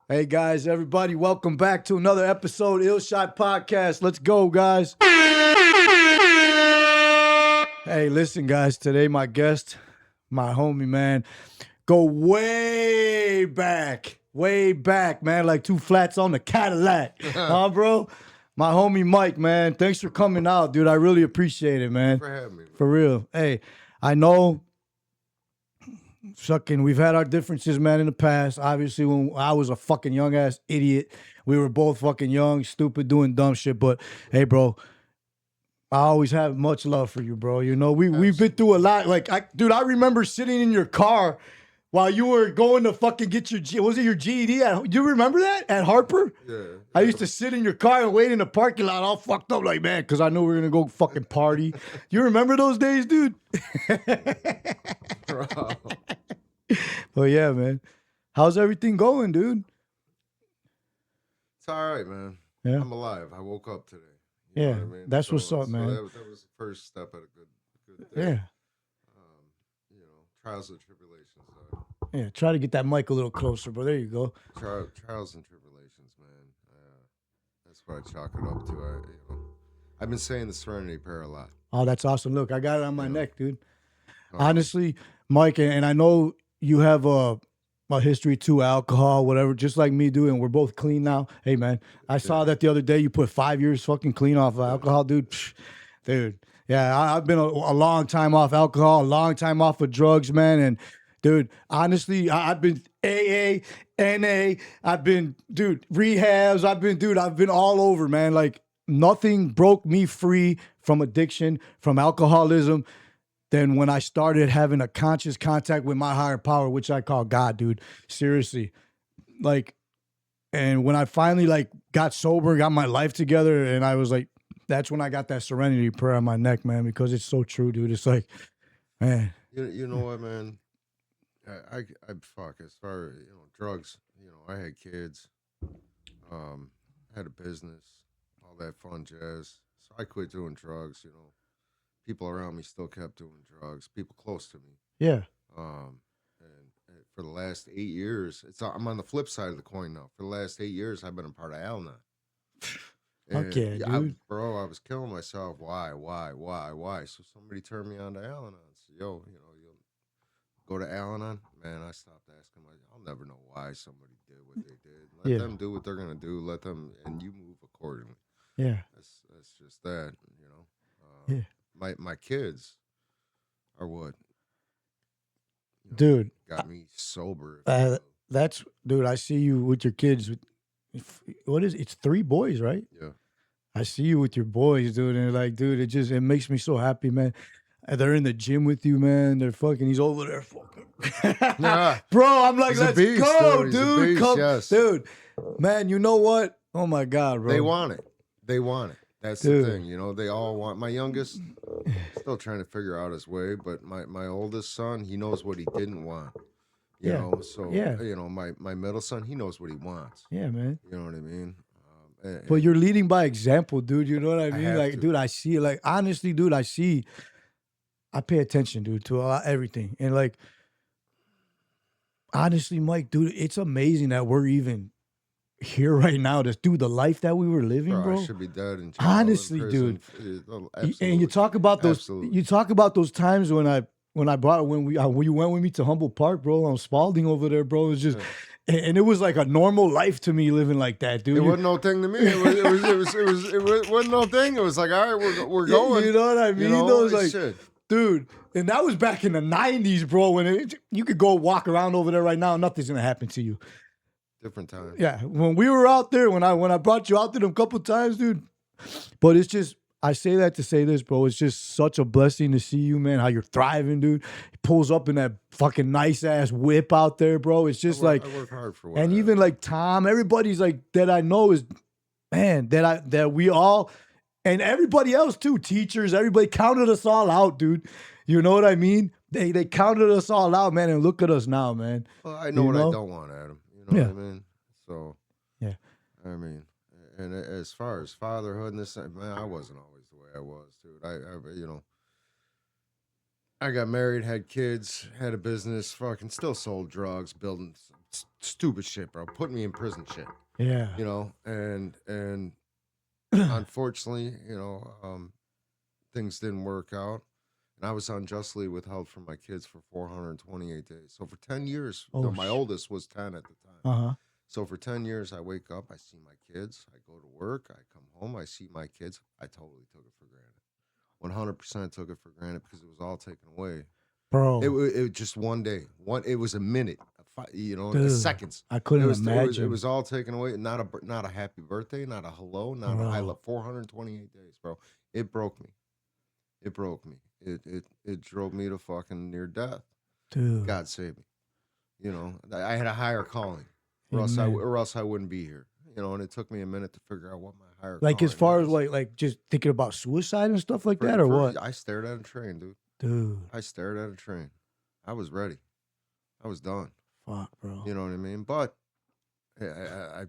Hey guys, everybody, welcome back to another episode Ill Shot Podcast. Let's go, guys. Hey, listen, guys. Today, my guest, my homie, man, go way back, man. Like two flats on the Cadillac, huh, bro? My homie Mike, man. Thanks for coming out, dude. I really appreciate it, man. For having me, For real. Hey, I know fucking we've had our differences, man, in the past. Obviously, when I was a fucking young ass idiot, we were both fucking young, stupid, doing dumb shit. But hey, bro, I always have much love for you, bro. You know, we've been through a lot. Like, I remember sitting in your car while you were going to fucking get your was it your GED? Do you remember that at Harper? Yeah. I used to sit in your car and wait in the parking lot, all fucked up, like, man, because I knew we were gonna go fucking party. You remember those days, dude? Bro. Well, yeah, man. How's everything going, dude? It's all right, man. Yeah. I'm alive. I woke up today. Yeah, what I mean? that's what's up, man. That was the first step at a good day. Yeah. Trials and tribulations. Yeah, try to get that mic a little closer, bro. There you go. Trials and tribulations, man. That's what I chalk it up to. I've been saying the Serenity Prayer a lot. Oh, that's awesome. Look, I got it on my neck, dude. Uh, Honestly, Mike, and I know you have a history too, alcohol, whatever, just like me, dude, and we're both clean now. Hey, man, I saw that the other day. You put 5 years fucking clean off of alcohol, dude. Psh, dude, yeah, I've been a long time off alcohol, a long time off of drugs, man, and dude, honestly, I've been AA, NA, I've been, dude, rehabs, I've been all over, man. Like nothing broke me free from addiction, from alcoholism, than when I started having a conscious contact with my higher power, which I call God, dude. Seriously. Like, and when I finally like got sober, got my life together, and I was like, that's when I got that serenity prayer on my neck, man, because it's so true, dude. It's like, man. You know what, man? I fuck as far as drugs. I had kids, had a business, all that fun jazz. So I quit doing drugs. People around me still kept doing drugs. People close to me. Yeah. And for the last 8 years, I'm on the flip side of the coin now. For the last 8 years, I've been a part of Al-Anon. Okay, dude. Bro, I was killing myself. Why? So somebody turned me on to Al-Anon. So, you'll go to Al-Anon. Man, I stopped asking myself. I'll never know why somebody did what they did. Let them do what they're gonna do. Let them, and you move accordingly. Yeah. That's just that. Yeah. My kids are what Dude, got me sober. that's, dude, I see you with your kids. What is it? It's 3 boys, right? Yeah. I see you with your boys, dude, and like, dude, it makes me so happy, man. And they're in the gym with you, man. They're fucking, he's over there fucking. Yeah. Bro, I'm like, He's a let's beast, go, He's a dude. beast, Come, yes. dude. Man, you know what? Oh my God, bro. They want it. That's Dude. the thing, they all want. My youngest, still trying to figure out his way, but my oldest son, he knows what he didn't want. You know, so my middle son, he knows what he wants. Yeah, man. You know what I mean? But you're leading by example, dude. You know what I mean? Like, to. dude, I see it. Like, honestly, dude, I pay attention, dude, to everything. And like, honestly, Mike, dude, it's amazing that we're even here right now to do the life that we were living, bro. I should be dead in jail. Honestly, in dude. Absolutely. And you talk about those. Absolutely. You talk about those times when you went with me to Humboldt Park, bro, on Spalding over there, bro. It was just, and it was like a normal life to me living like that, dude. It wasn't no thing to me. It wasn't no thing. It was like, all right, we're going. You know what I mean? Those like, shit. dude. And that was back in the 90s, bro. When you could go walk around over there right now, nothing's gonna happen to you. Different time. Yeah, when we were out there, when I brought you out there a couple times, dude. But it's just, I say that to say this, bro. It's just such a blessing to see you, man. How you're thriving, dude. He pulls up in that fucking nice ass whip out there, bro. It's just I work hard for what. and even like Tom, everybody's like that I know is, man, that we all, and everybody else too, teachers, everybody counted us all out, dude. You know what I mean? They counted us all out, man, and look at us now, man. Well, I know what I don't want, Adam. You know what I mean? So, yeah. I mean, and as far as fatherhood and this, man, I wasn't always the way I was, dude. I got married, had kids, had a business, fucking still sold drugs, building stupid shit, bro. Put me in prison shit. Yeah. You know, and unfortunately, you know, things didn't work out. And I was unjustly withheld from my kids for 428 days. So for 10 years, Oh, my oldest was 10 at the time. Uh-huh. So for 10 years, I wake up, I see my kids, I go to work, I come home, I see my kids. I totally took it for granted. 100% took it for granted because it was all taken away. Bro. It was just one day. It was a minute, you know, Dude, seconds. I couldn't imagine. It was all taken away. Not a happy birthday, not a hello, not a I love 428 days, bro. It broke me. It broke me. It drove me to fucking near death. Dude. God save me. You know, I had a higher calling, or else I wouldn't be here. You know, and it took me a minute to figure out what my higher like calling as far was. as like just thinking about suicide and stuff like that, or what? I stared at a train, dude. Dude. I stared at a train. I was ready. I was done. Fuck, bro. You know what I mean? But I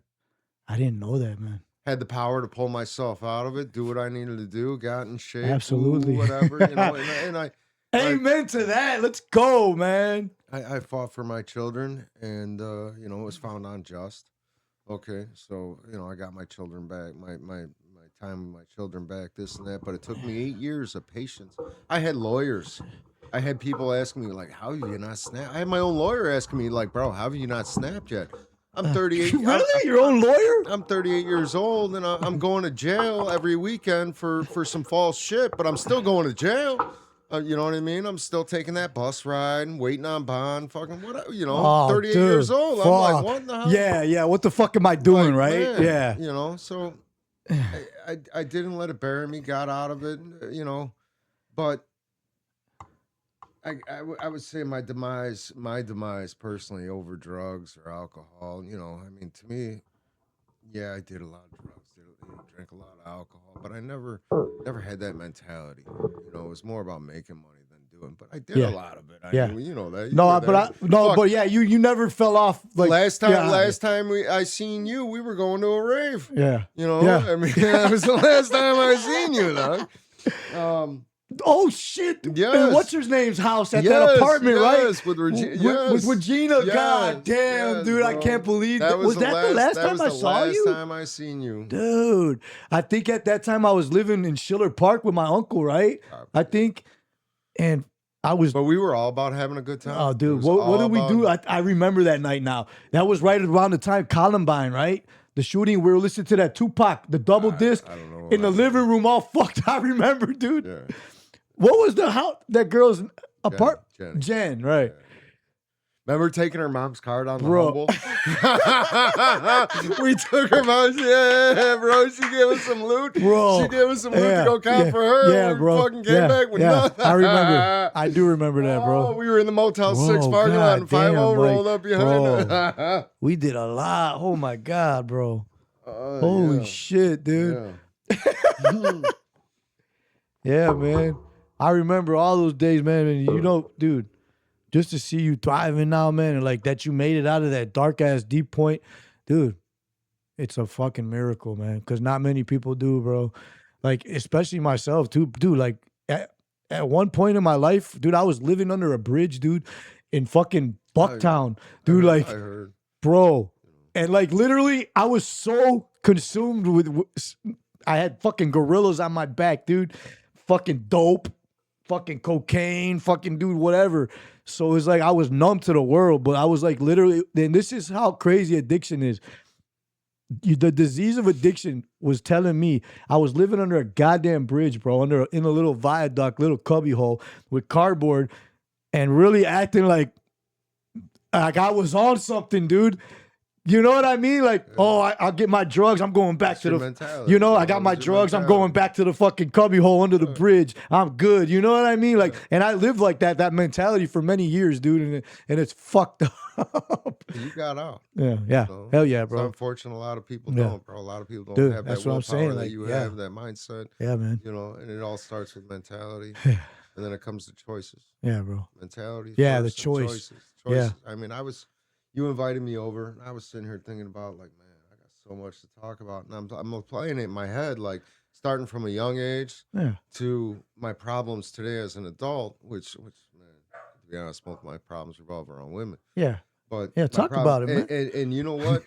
didn't know that, man. Had the power to pull myself out of it, do what I needed to do, got in shape, absolutely, whatever. You know, and I amen to that. Let's go, man. I fought for my children, and you know, it was found unjust. Okay, so you know, I got my children back, my time with my children back, this and that. But it took me 8 years of patience. I had lawyers. I had people asking me like, "How have you not snapped?" I had my own lawyer asking me like, "Bro, how have you not snapped yet?" I'm 38. Really? Your own lawyer? I'm 38 years old, and I'm going to jail every weekend for some false shit, but I'm still going to jail. You know what I mean? I'm still taking that bus ride and waiting on bond. Fucking whatever, you know, 38 years old. Fuck. I'm like, what the hell? Yeah. What the fuck am I doing, like, right? Man, yeah. You know, so I didn't let it bury me, got out of it, you know, but I would say my demise personally over drugs or alcohol, you know, I mean, to me, yeah, I did a lot of drugs, drank a lot of alcohol, but I never had that mentality. You know, it was more about making money than doing, but I did a lot of it. I mean, you know that. But yeah, you never fell off. Like last time I seen you, we were going to a rave. Yeah. You know, I mean, that was the last time I seen you, dog. Oh shit! Yes. And what's her name's house at that apartment, right? With Regina. With Regina. Yes. God damn, dude! Bro. I can't believe that. Was that the last time I saw you? Last time I seen you, dude. I think at that time I was living in Schiller Park with my uncle, right? I think, and I was. But we were all about having a good time. Oh, dude, what did we do? I remember that night now. That was right around the time Columbine, right? The shooting, we were listening to that Tupac, the double disc, I don't know in the living room, all fucked. I remember, dude. Yeah. What was the house? That girl's apartment? Jen, right? Yeah. Remember taking her mom's card on the Bro. Humble? We took her mom's, bro. She gave us some loot. Bro. She gave us some loot to go count for her. Yeah, bro. We fucking came back with nothing. I remember. I do remember that, bro. Oh, we were in the Motel 6 parking lot and 5-0 rolled up behind us. We did a lot. Oh, my God, bro. Holy shit, dude. Yeah. Yeah, man. I remember all those days, man. And you know, dude, just to see you thriving now, man, and like that you made it out of that dark ass deep point, dude, it's a fucking miracle, man. Because not many people do, bro. Like, especially myself, too, dude. Like, at one point in my life, dude, I was living under a bridge, dude, in fucking Bucktown, dude. I heard. Bro, and like literally, I was so consumed with. I had fucking gorillas on my back, dude. Fucking dope. Fucking cocaine, fucking dude, whatever. So it's like I was numb to the world, but I was like literally, and this is how crazy addiction is. The disease of addiction was telling me I was living under a goddamn bridge, bro, in a little viaduct, little cubby hole with cardboard, and really acting like I was on something, dude. You know what I mean? Like, I'll get my drugs. I'm going back to the mentality. You know, I got my drugs. I'm going back to the fucking cubby hole under the bridge. I'm good. You know what I mean? Like, and I lived like that mentality for many years, dude. And it's fucked up. You got out. Yeah. So, Hell yeah, bro. It's unfortunate a lot of people don't, bro. A lot of people don't Dude, have that's that what I'm willpower saying. that Like, you have, that mindset. Yeah, man. You know, and it all starts with mentality. And then it comes to choices. Yeah, bro. Mentality. Yeah, the first, choice. Choices. Yeah. I mean, you invited me over, and I was sitting here thinking about, like, man, I got so much to talk about. And I'm playing it in my head, like, starting from a young age to my problems today as an adult, which, man, to be honest, most of my problems revolve around women. Yeah. But Yeah, my talk problem, about it, man. and you know what?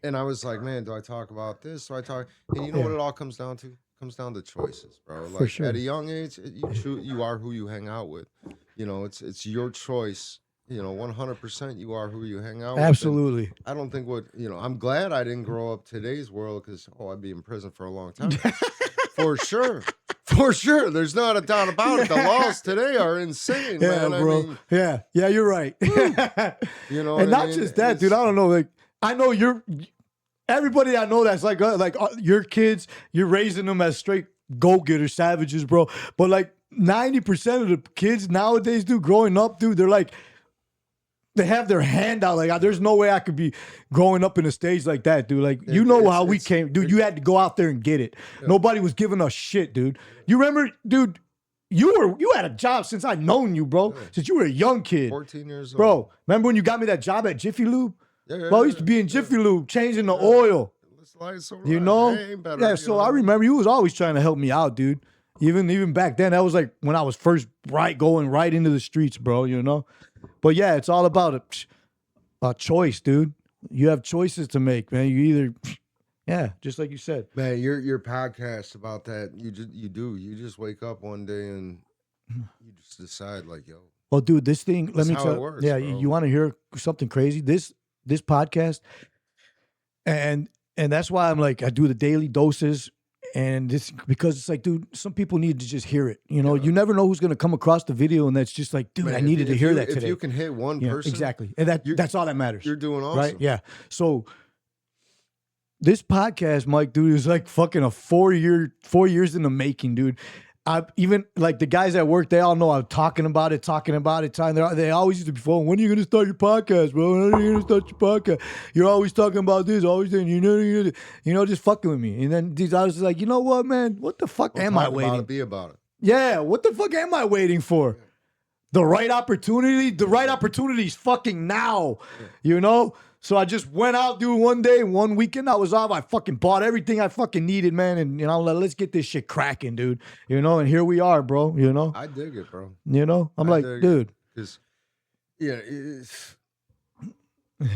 And I was like, man, do I talk about this? Do I talk? And you know what Yeah, it all comes down to? Comes down to choices, bro. for Like at sure. a young age, you are who you hang out with. You know, it's your choice. You know, 100% you are who you hang out with. And Absolutely. I don't think I'm glad I didn't grow up today's world because, I'd be in prison for a long time. For sure. For sure. There's not a doubt about it. The laws today are insane, Yeah, man. I bro. mean, Yeah, you're right. you know And what I not mean? just that, dude. I don't know. Like, I know everybody I know that's like your kids. You're raising them as straight go-getter savages, bro. But like 90% of the kids nowadays, dude, growing up, dude, they're like they have their hand out. Like, there's no way I could be growing up in a stage like that, dude. Like, you know how we came, dude. You had to go out there and get it. Yeah. Nobody was giving us shit, dude. You remember, dude? You had a job since I known you, bro. Yeah. Since you were a young kid, 14 years old. bro. Remember when you got me that job at Jiffy Lube? Yeah, Bro, I used to be in Jiffy Lube changing the oil. Let's lie so You right. know? Hey, ain't better, Yeah, you so know? I remember you was always trying to help me out, dude. Even back then, that was like when I was first going right into the streets, bro, you know? But yeah, it's all about a choice, dude. You have choices to make, man. You either, yeah, just like you said. Man, your podcast about that, you just wake up one day and you just decide like, yo, Well, dude, this thing, let That's me how tell it you. works, Yeah, bro. you want to hear something crazy? This podcast, and that's why I'm like, I do the daily doses. And this because it's like, dude, some people need to just hear it. You know, you never know who's gonna come across the video, and that's just like, dude, man, I needed to hear that if today. you can hit one Yeah, person, exactly, and that's all that matters. you're doing awesome. Right? Yeah. So this podcast, Mike, dude, is like fucking a 4 years in the making, dude. I even like the guys at work, they all know I'm talking about it. They always used to be phone. When are you gonna start your podcast, bro? When are you gonna start your podcast? You're always talking about this, always saying, just fucking with me. And then I was like, you know what, man? What the fuck am I waiting? About it, be about it. Yeah, what the fuck am I waiting for? The right opportunity? The right opportunity is fucking now, you know? So I just went out, dude, one weekend I was off. I fucking bought everything I fucking needed, man. And, let's get this shit cracking, dude. And here we are, bro, I dig it, bro. I'm like, dude. Because, it's...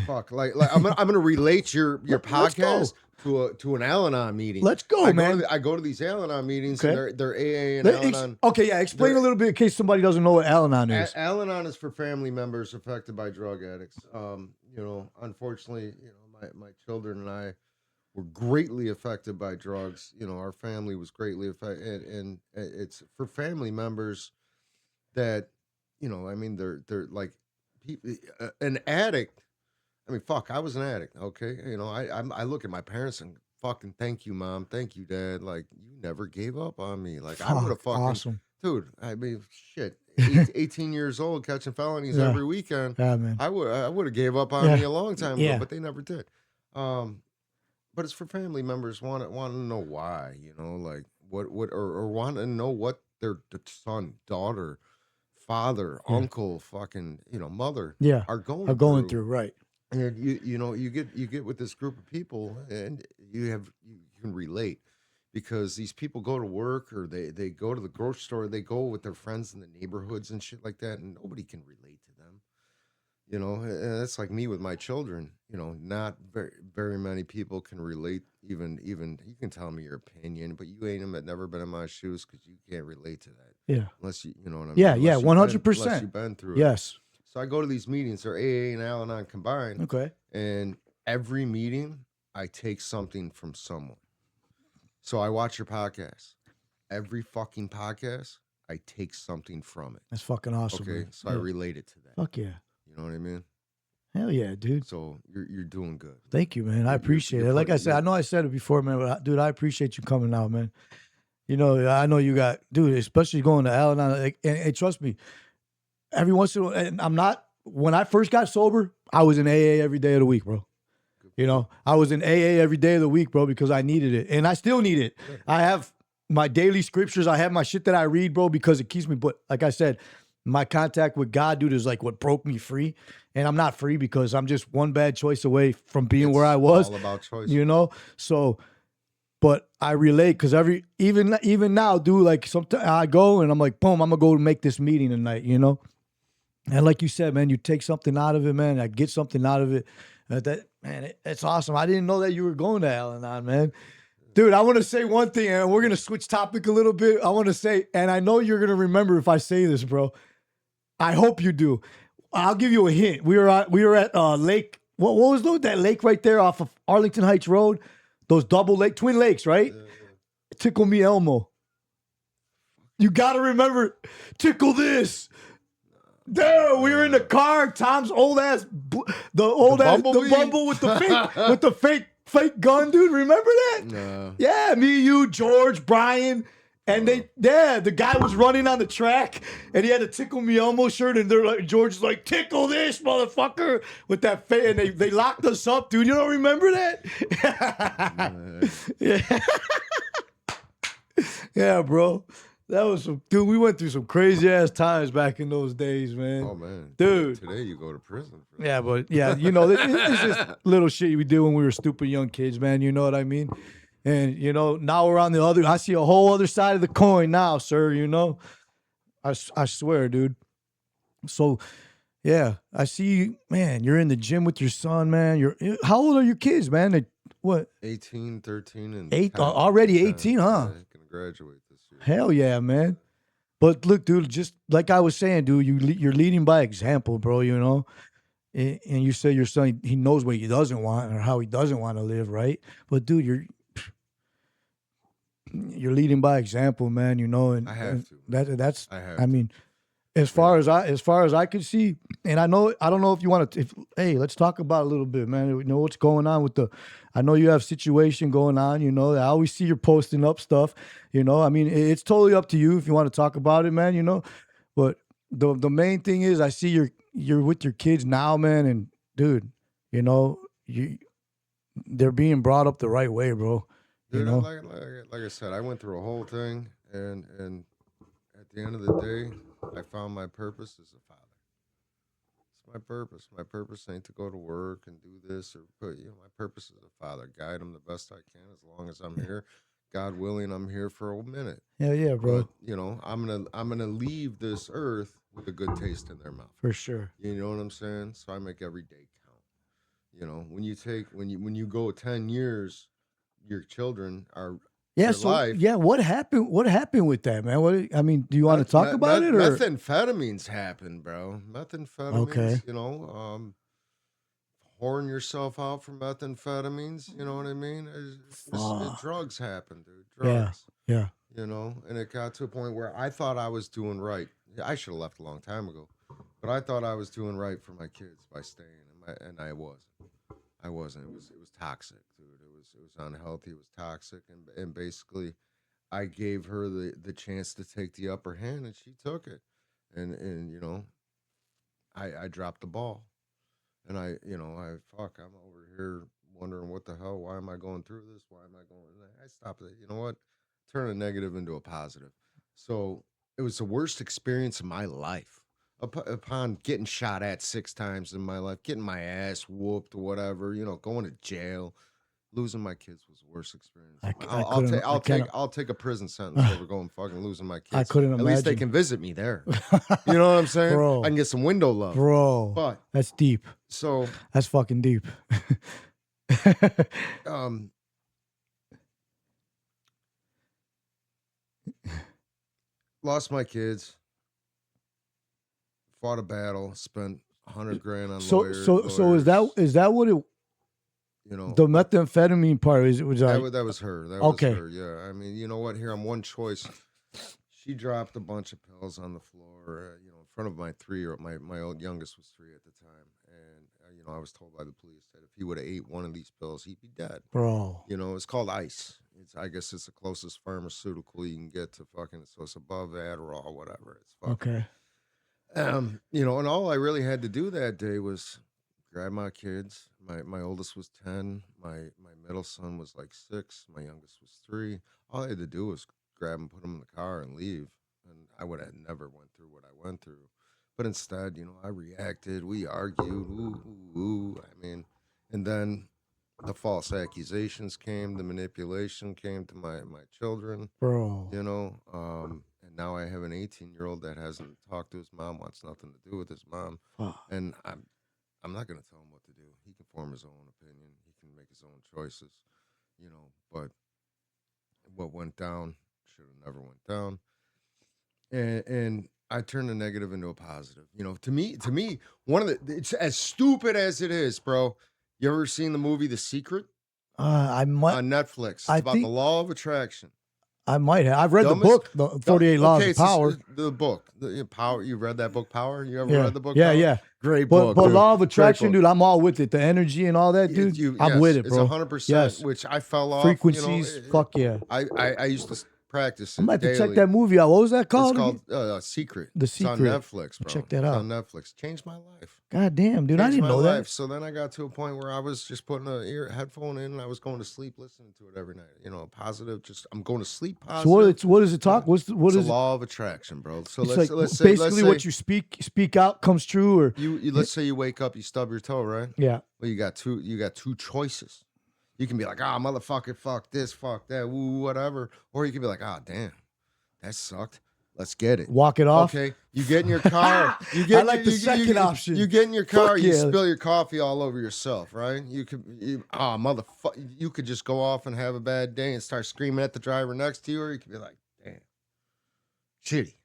Fuck, like I'm gonna relate your podcast to an Al-Anon meeting. Let's go, man. I go to these Al-Anon meetings, Okay. and they're AA and Al-Anon. Okay, yeah. Explain a little bit in case somebody doesn't know what Al-Anon is. Al-Anon is for family members affected by drug addicts. Unfortunately, my children and I were greatly affected by drugs. Our family was greatly affected, and it's for family members that, they're like people, an addict. I mean, fuck, I was an addict. Okay, I look at my parents and fucking thank you, mom, thank you, dad. Like, you never gave up on me. Like, I would have fucking awesome. Dude, I mean, shit. 18 years old, catching felonies every weekend. Yeah, man. I would have gave up on me a long time ago, but they never did. But it's for family members want to know why, like what or want to know what their son, daughter, father, uncle, fucking, mother, are going through, right? And you get with this group of people, and you can relate. Because these people go to work or they go to the grocery store, they go with their friends in the neighborhoods and shit like that, and nobody can relate to them. And that's like me with my children. Not very very many people can relate. Even you can tell me your opinion, but you ain't never been in my shoes because you can't relate to that. Yeah. Unless you know what I mean. Yeah, Unless 100%. Unless you've been through it. Yes. So I go to these meetings. They're AA and Al-Anon combined. Okay. And every meeting, I take something from someone. So I watch your podcast. Every fucking podcast, I take something from it. That's fucking awesome. Okay, man. so I relate it to that. Fuck yeah. You know what I mean? Hell yeah, dude. So you're doing good. Thank you, man. I appreciate it. Like I said, I know I said it before, man, but dude, I appreciate you coming out, man. I know you got, dude, especially going to Al-Anon, and trust me, every once in a while, and when I first got sober, I was in AA every day of the week, bro. I was in AA every day of the week, bro, because I needed it. And I still need it. I have my daily scriptures. I have my shit that I read, bro, because it keeps me. But like I said, my contact with God, dude, is like what broke me free. And I'm not free because I'm just one bad choice away from being where I was. All about choice. So, but I relate because even now, dude, like sometimes I go and I'm like, boom, I'm going to go make this meeting tonight, And like you said, man, you take something out of it, man. I get something out of it. It's awesome. I didn't know that you were going to Al-Anon, man. Dude, I want to say one thing, and we're gonna switch topic a little bit. I want to say, and I know you're gonna remember if I say this, bro. I hope you do. I'll give you a hint. We were at Lake. What was that lake right there off of Arlington Heights Road? Those twin lakes, right? Tickle Me Elmo. You gotta remember, tickle this. Dude, we were in the car. Tom's old ass, the bumble with the fake gun, dude. Remember that? No. Yeah, me, you, George, Brian, and the guy was running on the track, and he had a Tickle Me Elmo shirt, and they're like, George is like, tickle this motherfucker with that face, and they locked us up, dude. You don't remember that? Yeah, yeah, bro. That was dude. We went through some crazy ass times back in those days, man. Oh man, dude. Today you go to prison. Yeah, but yeah, it's just little shit we did when we were stupid young kids, man. You know what I mean? And now we're on the other. I see a whole other side of the coin now, sir. I swear, dude. So, yeah, I see you, man. You're in the gym with your son, man. How old are your kids, man? What? 18, 13, and 10, already 18, huh? Yeah, gonna graduate this year. Hell yeah, man. But look, dude, just like I was saying, dude, you're leading by example, bro, And you say your son, he knows what he doesn't want or how he doesn't want to live, right? But dude, you're leading by example, man, and I have to. That's I mean, as far as I could see, and I don't know if you want to hey, let's talk about it a little bit, man. What's going on with I know you have situation going on, I always see you're posting up stuff, I mean, it's totally up to you if you want to talk about it, man, but the main thing is I see you're with your kids now, man, and dude, they're being brought up the right way, bro. Dude, like I said, I went through a whole thing, and at the end of the day, I found my purpose as a father. It's my purpose. My purpose ain't to go to work and do this or my purpose as a father. Guide them the best I can as long as I'm here. God willing, I'm here for a minute. Yeah, bro. But, I'm gonna leave this earth with a good taste in their mouth. For sure. You know what I'm saying? So I make every day count. When you go 10 years, your children are life. Yeah, what happened with that, man? Do you want to talk about it, or methamphetamines happen, bro? Methamphetamines, okay. Whoring yourself out for methamphetamines, you know what I mean? Drugs happen, dude. Drugs. Yeah. And it got to a point where I thought I was doing right. I should have left a long time ago, but I thought I was doing right for my kids by staying, and I wasn't. I wasn't. It was toxic, dude. It was unhealthy. It was toxic, and basically, I gave her the chance to take the upper hand, and she took it, and I dropped the ball, and I'm over here wondering what the hell. Why am I going through this? Why am I going? I stopped it. You know what? Turn a negative into a positive. So it was the worst experience of my life. Upon getting shot at 6 times in my life, getting my ass whooped, whatever, going to jail, losing my kids was the worst experience. I'll take a prison sentence over going fucking losing my kids. I couldn't imagine. At least they can visit me there. You know what I'm saying? Bro, I can get some window love. Bro, but that's deep. So that's fucking deep. Lost my kids. Fought a battle, spent $100 grand on lawyers. So is that what it? The methamphetamine part that was her. That okay. Was her. Yeah, I mean, you know what? Here, I'm one choice. She dropped a bunch of pills on the floor, in front of my 3-year-old. My old youngest was 3 at the time, and I was told by the police that if he would have ate one of these pills, he'd be dead. Bro, it's called ice. I guess it's the closest pharmaceutical you can get to fucking. So it's above Adderall, whatever. It's fucking, okay. And all I really had to do that day was grab my kids. My oldest was 10. My middle son was like 6. My youngest was 3. All I had to do was grab them, put them in the car, and leave. And I would have never went through what I went through. But instead, I reacted. We argued. Ooh. I mean, and then the false accusations came. The manipulation came to my children. Bro. And now I have an 18-year-old that hasn't talked to his mom, wants nothing to do with his mom, and I'm not gonna tell him what to do. He can form his own opinion. He can make his own choices, you know. But what went down should have never went down, and I turned the negative into a positive. You know, to me, one of it's as stupid as it is, bro. You ever seen the movie The Secret? I might On Netflix. It's I about think the law of attraction. I might have. I've read the Dumbest- book, the 48 Laws of it's Power. the book, Power. You read that book, Power? You ever Yeah, read the book? yeah, Power? yeah. Great But book. but dude. law of Great attraction, book. dude, I'm all with it. The energy and all that, dude. I'm Yes, with it, bro. It's 100%. Yes. Which I fell off. Frequencies, You know, fuck yeah. I used to practice it I'm about to daily. check that movie out. What was that It's called? called Secret. The It's on Secret. Netflix, bro. Check that It's out. on Netflix. Changed my life. God damn, dude, I Changed didn't my know life. that. So then I got to a point where I was just putting a headphone in and I was going to sleep listening to it every night. You know, positive. Just I'm going to sleep positive. So what does it talk? What It's is the it? law of attraction, bro. So It's let's like say basically what you speak out comes true, or you let's say you wake up, you stub your toe, right? yeah. Well, you got two choices. You can be like, motherfucker, fuck this, fuck that, woo, whatever. Or you can be like, damn, that sucked. Let's get it. Walk it off. Okay, you get in your car. You get. I like the second option. You get in your car. Fuck You yeah. spill your coffee all over yourself, right? Motherfucker. You could just go off and have a bad day and start screaming at the driver next to you, or you could be like, damn, shitty.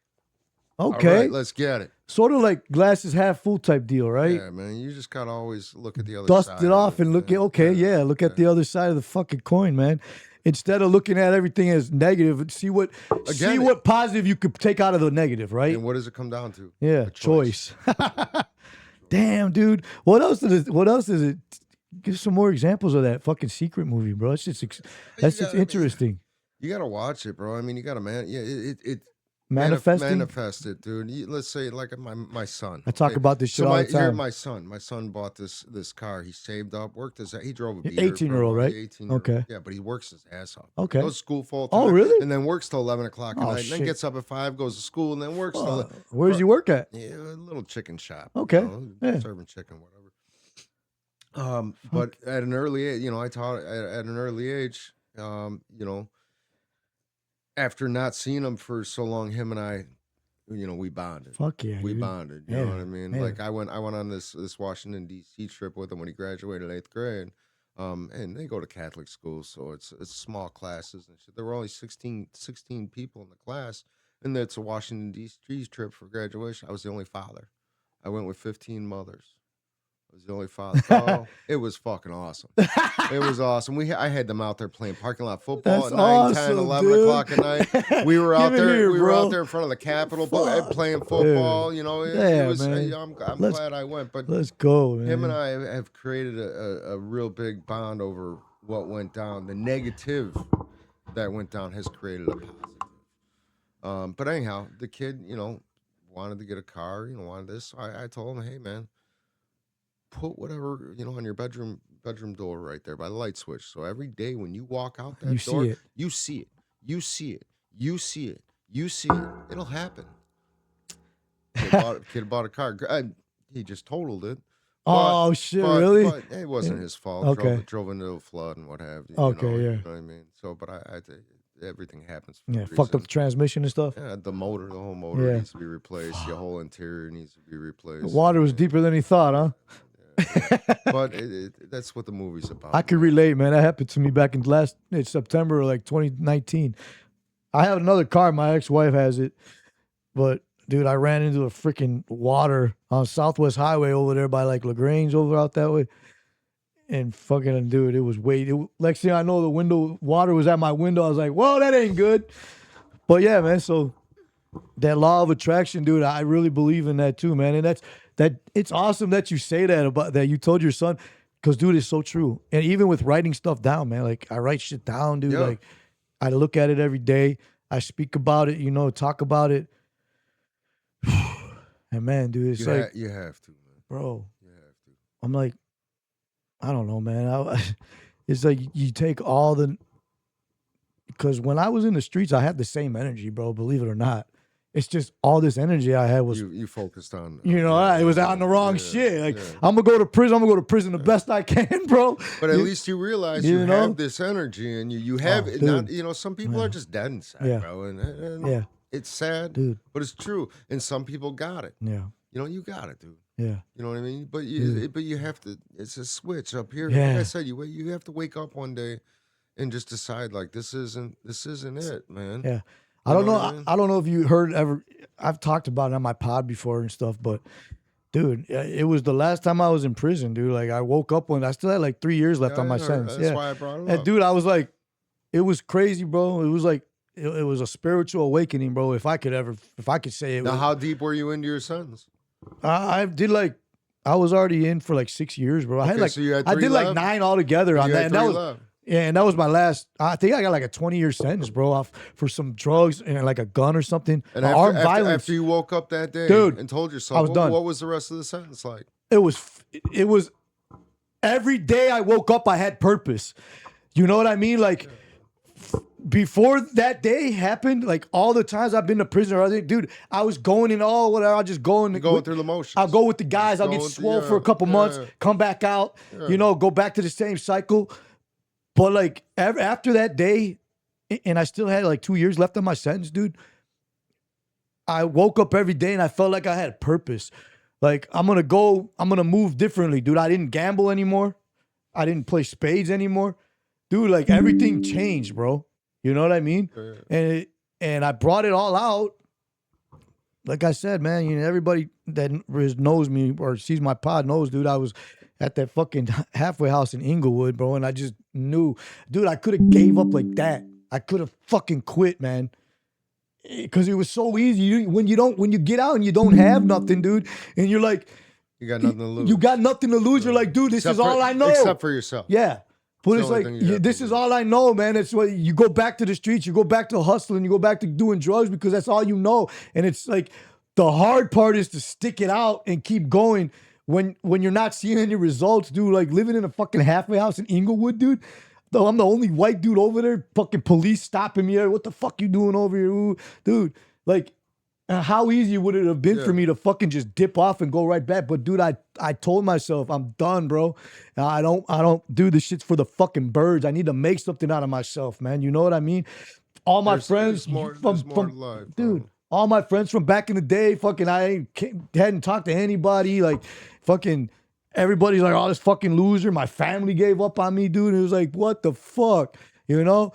Okay. All right, let's get it. Sort of like glasses half full type deal, right? Yeah, man. You just gotta always look at the other Dust side. it off and look at look yeah. at the other side of the fucking coin, man. Instead of looking at everything as negative, see what positive you could take out of the negative, right? And what does it come down to? Yeah, A choice. Damn, dude. What else is it? Give some more examples of that fucking Secret movie, bro. That's just interesting. You gotta watch it, bro. I mean, you gotta it Manifesting. manifest it, dude. Let's say like my son. I talk about this shit all the time. My son bought this car. He saved up, he drove a beater. 18-year-old, right? 18-year-old. Okay. Yeah, but he works his ass off. Okay. Goes to school full time. Oh, really? And then works till 11 o'clock at night. And then shit. gets up at 5, goes to school, and then works till. Where does he work at? Yeah, a little chicken shop. Okay. Yeah. Serving chicken, whatever. But at an early age, I taught at an early age, after not seeing him for so long, him and I, we bonded. Fuck yeah. We dude. bonded. You know what I mean? Yeah. Like I went on this Washington D.C. trip with him when he graduated 8th grade. And they go to Catholic schools, so it's small classes and shit. There were only 16 people in the class, and it's a Washington D.C. trip for graduation. I was the only father. I went with 15 mothers. I was the only father. Oh, it was fucking awesome. It was awesome. I had them out there playing parking lot football That's at 9, 10, awesome, 11 dude. o'clock at night. We were out Give it there. here, We were bro. out there in front of the Capitol Fuck. playing football. Yeah. It was. man. I'm Let's- glad I went. But Let's go, man. him and I have created a real big bond over what went down. The negative that went down has created a positive. But anyhow, the kid, wanted to get a car, wanted this. So I told him, hey, man, put whatever, on your bedroom door right there by the light switch. So every day when you walk out that door, you see it. You see it. You see it. You see it. It'll happen. Kid bought a car. He just totaled it. Oh shit! Really? But it wasn't his fault. Okay. Drove into a flood and what have you. Okay, you yeah. know what I mean. So, but I everything happens. For a Yeah, fucked up the transmission and stuff. Yeah, the whole motor Yeah. needs to be replaced. Your whole interior needs to be replaced. The water was deeper than he thought, huh? Yeah. But that's what the movie's about. I could relate, man. That happened to me back in September, like 2019. I have another car. My ex-wife has it, but dude, I ran into a freaking water on Southwest Highway over there by like LaGrange over out that way. And fucking dude, it was next thing I know, water was at my window. I was like, whoa, that ain't good. But yeah, man, so that law of attraction, dude, I really believe in that too, man. And it's awesome that you say that about that you told your son, because dude, it's so true. And even with writing stuff down, man, like I write shit down, dude. Yeah. Like I look at it every day. I speak about it, talk about it. And man, dude, it's you have to, man. bro, You have to. I'm like, I don't know, man. It's like you take all because when I was in the streets, I had the same energy, bro. Believe it or not, it's just all this energy I had was, you focused on. it was on the wrong shit. Like I'm gonna go to prison. I'm gonna go to prison the best I can, bro. But at least you realize you have this energy, and you have it. dude. Not, some people are just dead inside, Yeah. bro. And Yeah. it's sad, dude. but it's true. And some people got it. Yeah, You know, you got it, dude. yeah, You know what I mean? But dude. you have to. It's a switch up here. Like I Yeah, said, you have to wake up one day and just decide like this isn't it, man. yeah. I You don't know know. what I mean? I don't know if you heard ever. I've talked about it on my pod before and stuff, but dude, it was the last time I was in prison, dude. Like I woke up when I still had like 3 years left Yeah, on I my heard, sentence. that's Yeah, why I brought it and up. dude, I was like, it was crazy, bro. It was like it was a spiritual awakening, bro. If I could say it. Now, Was, how deep were you into your sentence? I did like. I was already in for like 6 years, bro. I had Okay, like so you had I 3 did like left? 9 altogether on You that, had and that 3 was left. yeah, and that was my last. I think I got like a 20-year sentence, bro, off for some drugs and like a gun or something. And Armed violence. after you woke up that day, Dude, and told I yourself, was done. What was the rest of the sentence like? It was every day I woke up, I had purpose. You know what I mean? Like before that day happened, like all the times I've been to prison or other, dude, I was going in all whatever. I'll just go in. You're going through the motions. I'll go with the guys. Just I'll get going swole through- for a couple months, yeah. come back out. Yeah. You know, go back to the same cycle. But like after that day, and I still had like 2 years left on my sentence, dude. I woke up every day and I felt like I had purpose. Like I'm gonna move differently, dude. I didn't gamble anymore. I didn't play spades anymore, dude. Like everything changed, bro. You know what I mean? Yeah. And I brought it all out. Like I said, man, you know, everybody that knows me or sees my pod knows, dude. I was at that fucking halfway house in Inglewood, bro, and I just knew, dude, I could have gave up like that. I could have fucking quit, man. Because it was so easy. When you get out and you don't have nothing, dude, and you're like, You got nothing to lose. you got nothing to lose. You're like, dude, this is all I know. Except for yourself. Yeah. But It's it's the only like, thing you got this to is do. all I know, man. It's what you go back to the streets, you go back to hustling, you go back to doing drugs because that's all you know. And it's like the hard part is to stick it out and keep going when you're not seeing any results, dude. Like living in a fucking halfway house in Inglewood, dude. Though I'm the only white dude over there, fucking police stopping me. What the fuck you doing over here? Ooh, dude, like, how easy would it have been for me to fucking just dip off and go right back? But dude, I told myself I'm done, bro. I don't do this shit for the fucking birds. I need to make something out of myself, man. You know what I mean? All my friends There's more from to life, dude, bro. all my friends from back in the day, fucking hadn't talked to anybody. Like fucking everybody's like, oh, this fucking loser. My family gave up on me, dude. And it was like, what the fuck, you know?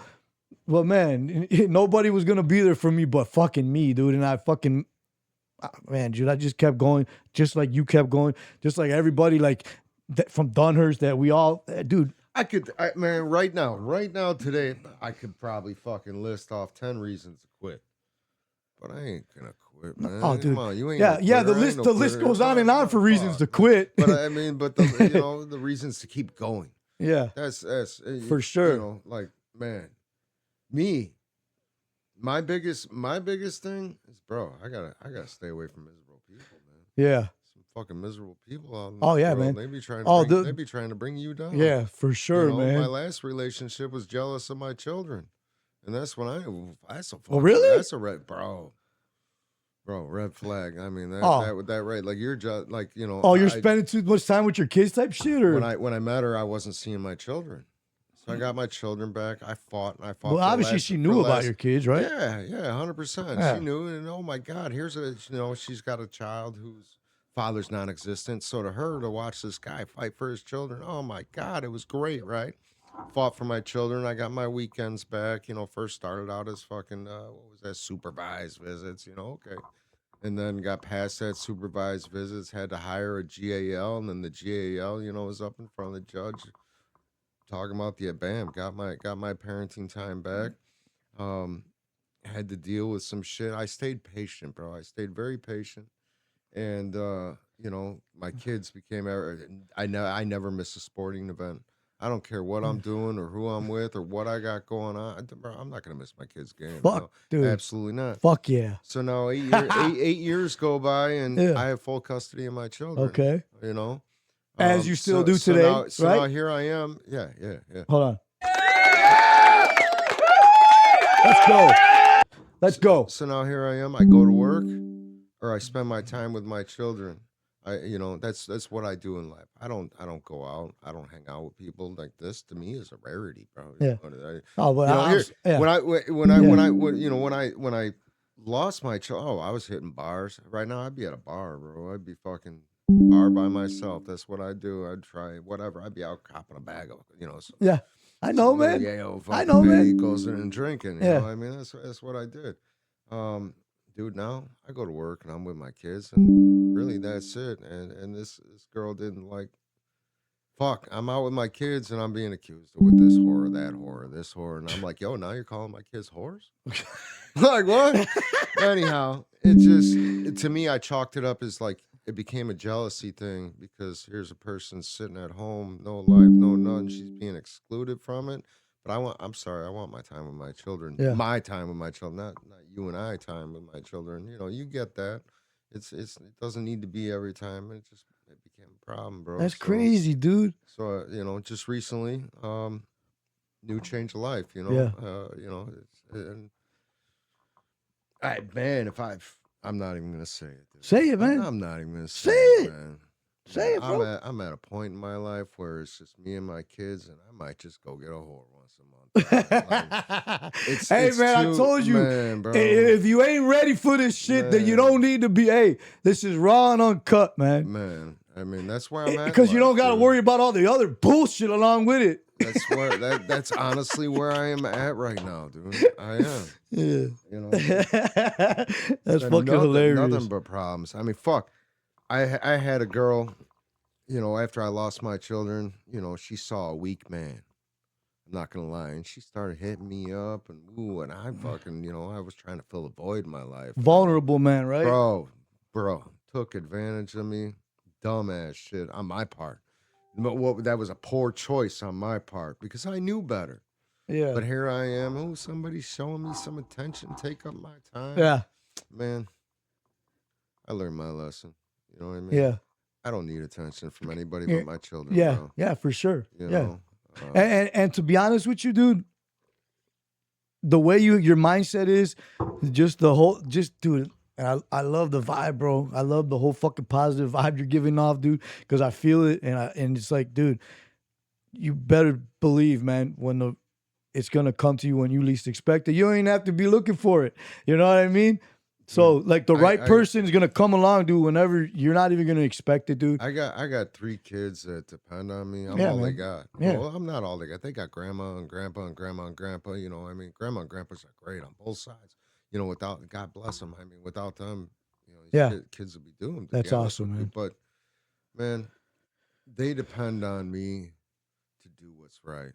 But man, nobody was gonna be there for me but fucking me, dude. And I fucking, man, dude, I just kept going, just like you kept going, just like everybody, like from Dunhurst that we all, dude. Man, right now, today, I could probably fucking list off 10 reasons to quit. But I ain't gonna quit, man. Oh, dude. Come on, you ain't Yeah, no yeah. quitter. The I list, ain't no the list quitter. goes on and on for reasons to Fuck, quit. But I mean, the reasons to keep going. Yeah, That's for sure. You know, like, man, my biggest thing is, bro, I gotta stay away from miserable people, man. yeah, Some fucking miserable people out in this Oh, yeah, world. man. They be trying Oh, they be trying to bring you down. yeah, for sure, You know, man. my last relationship was jealous of my children, and that's when that's a Oh, really? that's a red red flag. I mean that right, like you're just like, you know. Oh, you're spending too much time with your kids, type shit, or when I met her, I wasn't seeing my children, so I got my children back. I fought. well, obviously she knew about your kids, right? Yeah, 100%. Yeah. She knew, and oh my God, she's got a child whose father's non-existent. So to her to watch this guy fight for his children, oh my God, it was great, right? Fought for my children. I got my weekends back. You know, first started out as fucking what was that, supervised visits. You know, okay, and then got past that supervised visits. Had to hire a GAL, and then the GAL, you know, was up in front of the judge talking about the bam. Got my parenting time back. Had to deal with some shit. I stayed patient, bro. I stayed very patient. And you know, my kids became I never miss a sporting event. I don't care what I'm doing or who I'm with or what I got going on. Bro, I'm not gonna miss my kids' game. Fuck, dude. Absolutely not. Fuck yeah. So now 8 years go by, and Yeah. I have full custody of my children. Okay. You know, As you still do today, now right? here I am. Yeah. Hold on. Let's go. Let's go. So now here I am. I go to work, or I spend my time with my children. That's what I do in life. I don't go out. I don't hang out with people like this. To me, is a rarity, bro. Yeah. You know, Oh, but you know, yeah. when I lost my child. Oh, I was hitting bars. Right now, I'd be at a bar, bro. I'd be fucking bar by myself. That's what I do. I'd try whatever. I'd be out copping a bag of, Yeah. I know, some little man. yayo I fucking know, man. perico's and drinking. Yeah. I mean, that's what I did. Dude, now I go to work and I'm with my kids, and really that's it. And this girl didn't like. Fuck, I'm out with my kids and I'm being accused of with this horror, that horror, this horror, and I'm like, yo, now you're calling my kids whores? Like what? Anyhow, to me, I chalked it up as like it became a jealousy thing because here's a person sitting at home, no life, no none. She's being excluded from it. But I'm sorry, I want my time with my children. Yeah. My time with my children, not you and I time with my children. You get that. It doesn't need to be every time. It became a problem, bro. That's So, crazy, dude. so just recently, new change of life. Yeah. And man, I'm not even gonna say it. Dude. Say it, man. I'm not even gonna say it, man. Say it, bro. I'm at a point in my life where it's just me and my kids, and I might just go get a whore once a month. Hey, man, I told you, man, bro. if you ain't ready for this shit, then you don't need to be. Hey, this is raw and uncut, man. Man, I mean, that's where I'm at. Because you don't got to worry about all the other bullshit along with it. That's honestly where I am at right now, dude. I am. Yeah. That's fucking hilarious. Nothing but problems. I mean, fuck. I had a girl, after I lost my children, she saw a weak man. I'm not gonna lie, and she started hitting me up and I fucking, I was trying to fill a void in my life. Vulnerable man, right? Bro, took advantage of me. Dumbass shit on my part. But that was a poor choice on my part because I knew better. Yeah. But here I am. Oh, somebody's showing me some attention. Take up my time. Yeah. Man, I learned my lesson. You know what I mean? Yeah. I don't need attention from anybody but my children. Yeah. Bro. Yeah, for sure. You yeah. know? And to be honest with you, dude, the way your mindset is, dude. And I love the vibe, bro. I love the whole fucking positive vibe you're giving off, dude. Because I feel it, and it's like, dude, you better believe, man, when it's gonna come to you when you least expect it. You don't even have to be looking for it. You know what I mean? So like the right person is gonna come along, dude. Whenever you're not even gonna expect it, dude. I got 3 kids that depend on me. I'm all they got. Yeah. Well, I'm not all they got. They got grandma and grandpa and grandma and grandpa. I mean, grandma and grandpas are great on both sides. Without God bless them. I mean, without them, these kids would be doomed. That's awesome, man. But man, they depend on me to do what's right.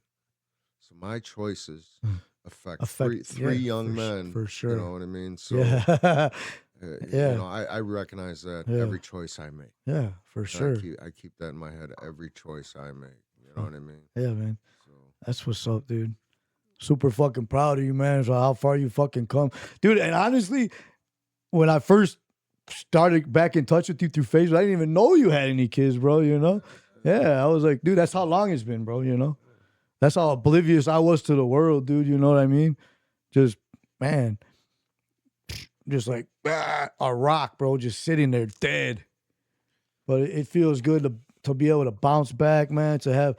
So my choices affect three young men. For sure. You know what I mean? So I recognize that every choice I make. Yeah, for sure. I keep that in my head. Every choice I make. You know what I mean? Yeah, man. So that's what's up, dude. Super fucking proud of you, man, for how far you fucking come. Dude, and honestly, when I first started back in touch with you through Facebook, I didn't even know you had any kids, bro, Yeah, I was like, dude, that's how long it's been, bro, That's how oblivious I was to the world, dude, you know what I mean? Just, man, just like a rock, bro, just sitting there dead. But it feels good to be able to bounce back, man, to have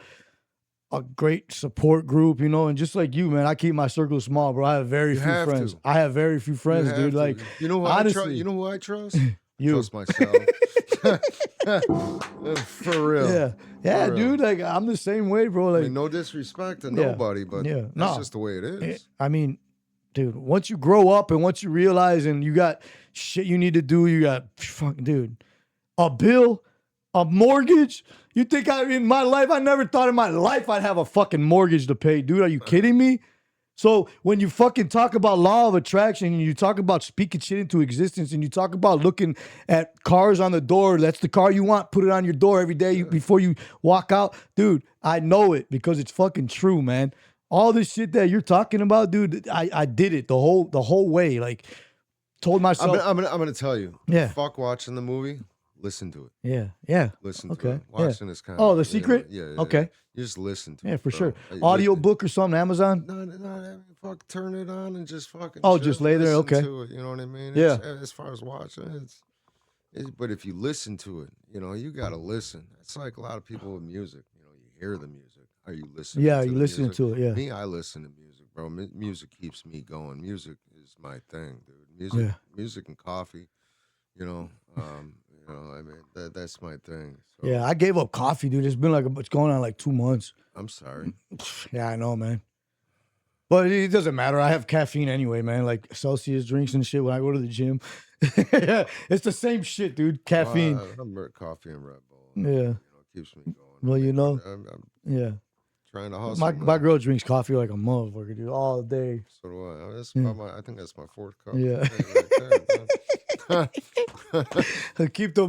a great support group, and just like you, man, I keep my circle small, bro. I have very few friends. To. I have very few friends, dude. To. Like, honestly, you know who I trust? You. Trust myself. For real. Yeah, dude. Like, I'm the same way, bro. Like, I mean, no disrespect to nobody, but that's just the way it is. I mean, dude, once you grow up and once you realize and you got shit you need to do, you got fucking, dude, a bill, a mortgage. You think in my life, I never thought in my life I'd have a fucking mortgage to pay, dude. Are you kidding me? So when you fucking talk about law of attraction and you talk about speaking shit into existence and you talk about looking at cars on the door, that's the car you want, put it on your door every day before you walk out. Dude, I know it because it's fucking true, man. All this shit that you're talking about, dude, I did it the whole way. Like, told myself. I'm gonna tell you. Yeah. Fuck watching the movie. Listen to it. Yeah. Listen to it. Watching is kind of. Oh, The Secret? Yeah. Okay. You just listen to it. Yeah, for bro. sure. Audio book or something, Amazon? No, fuck, turn it on and just fucking. Oh, just lay there? Okay. To it, you know what I mean? Yeah. As far as watching, but if you listen to it, you got to listen. It's like a lot of people with music. You hear the music. Are you listening? Yeah, to you the listening music? to it? Yeah. Me, I listen to music, bro. Music keeps me going. Music is my thing, dude. music, music and coffee. You know, I mean that's my thing. So Yeah, I gave up coffee, dude. It's been like it's going on like 2 months. I'm sorry. Yeah, I know, man. But it doesn't matter. I have caffeine anyway, man. Like Celsius drinks and shit when I go to the gym. It's the same shit, dude. Caffeine. Well, I'm coffee and Red Bull. Yeah. You know, it keeps me going. Well, you know. I'm Yeah. trying to hustle. My girl drinks coffee like a motherfucker, dude, all day. So do I. That's about I think that's my 4th cup. Yeah. Right there, keep the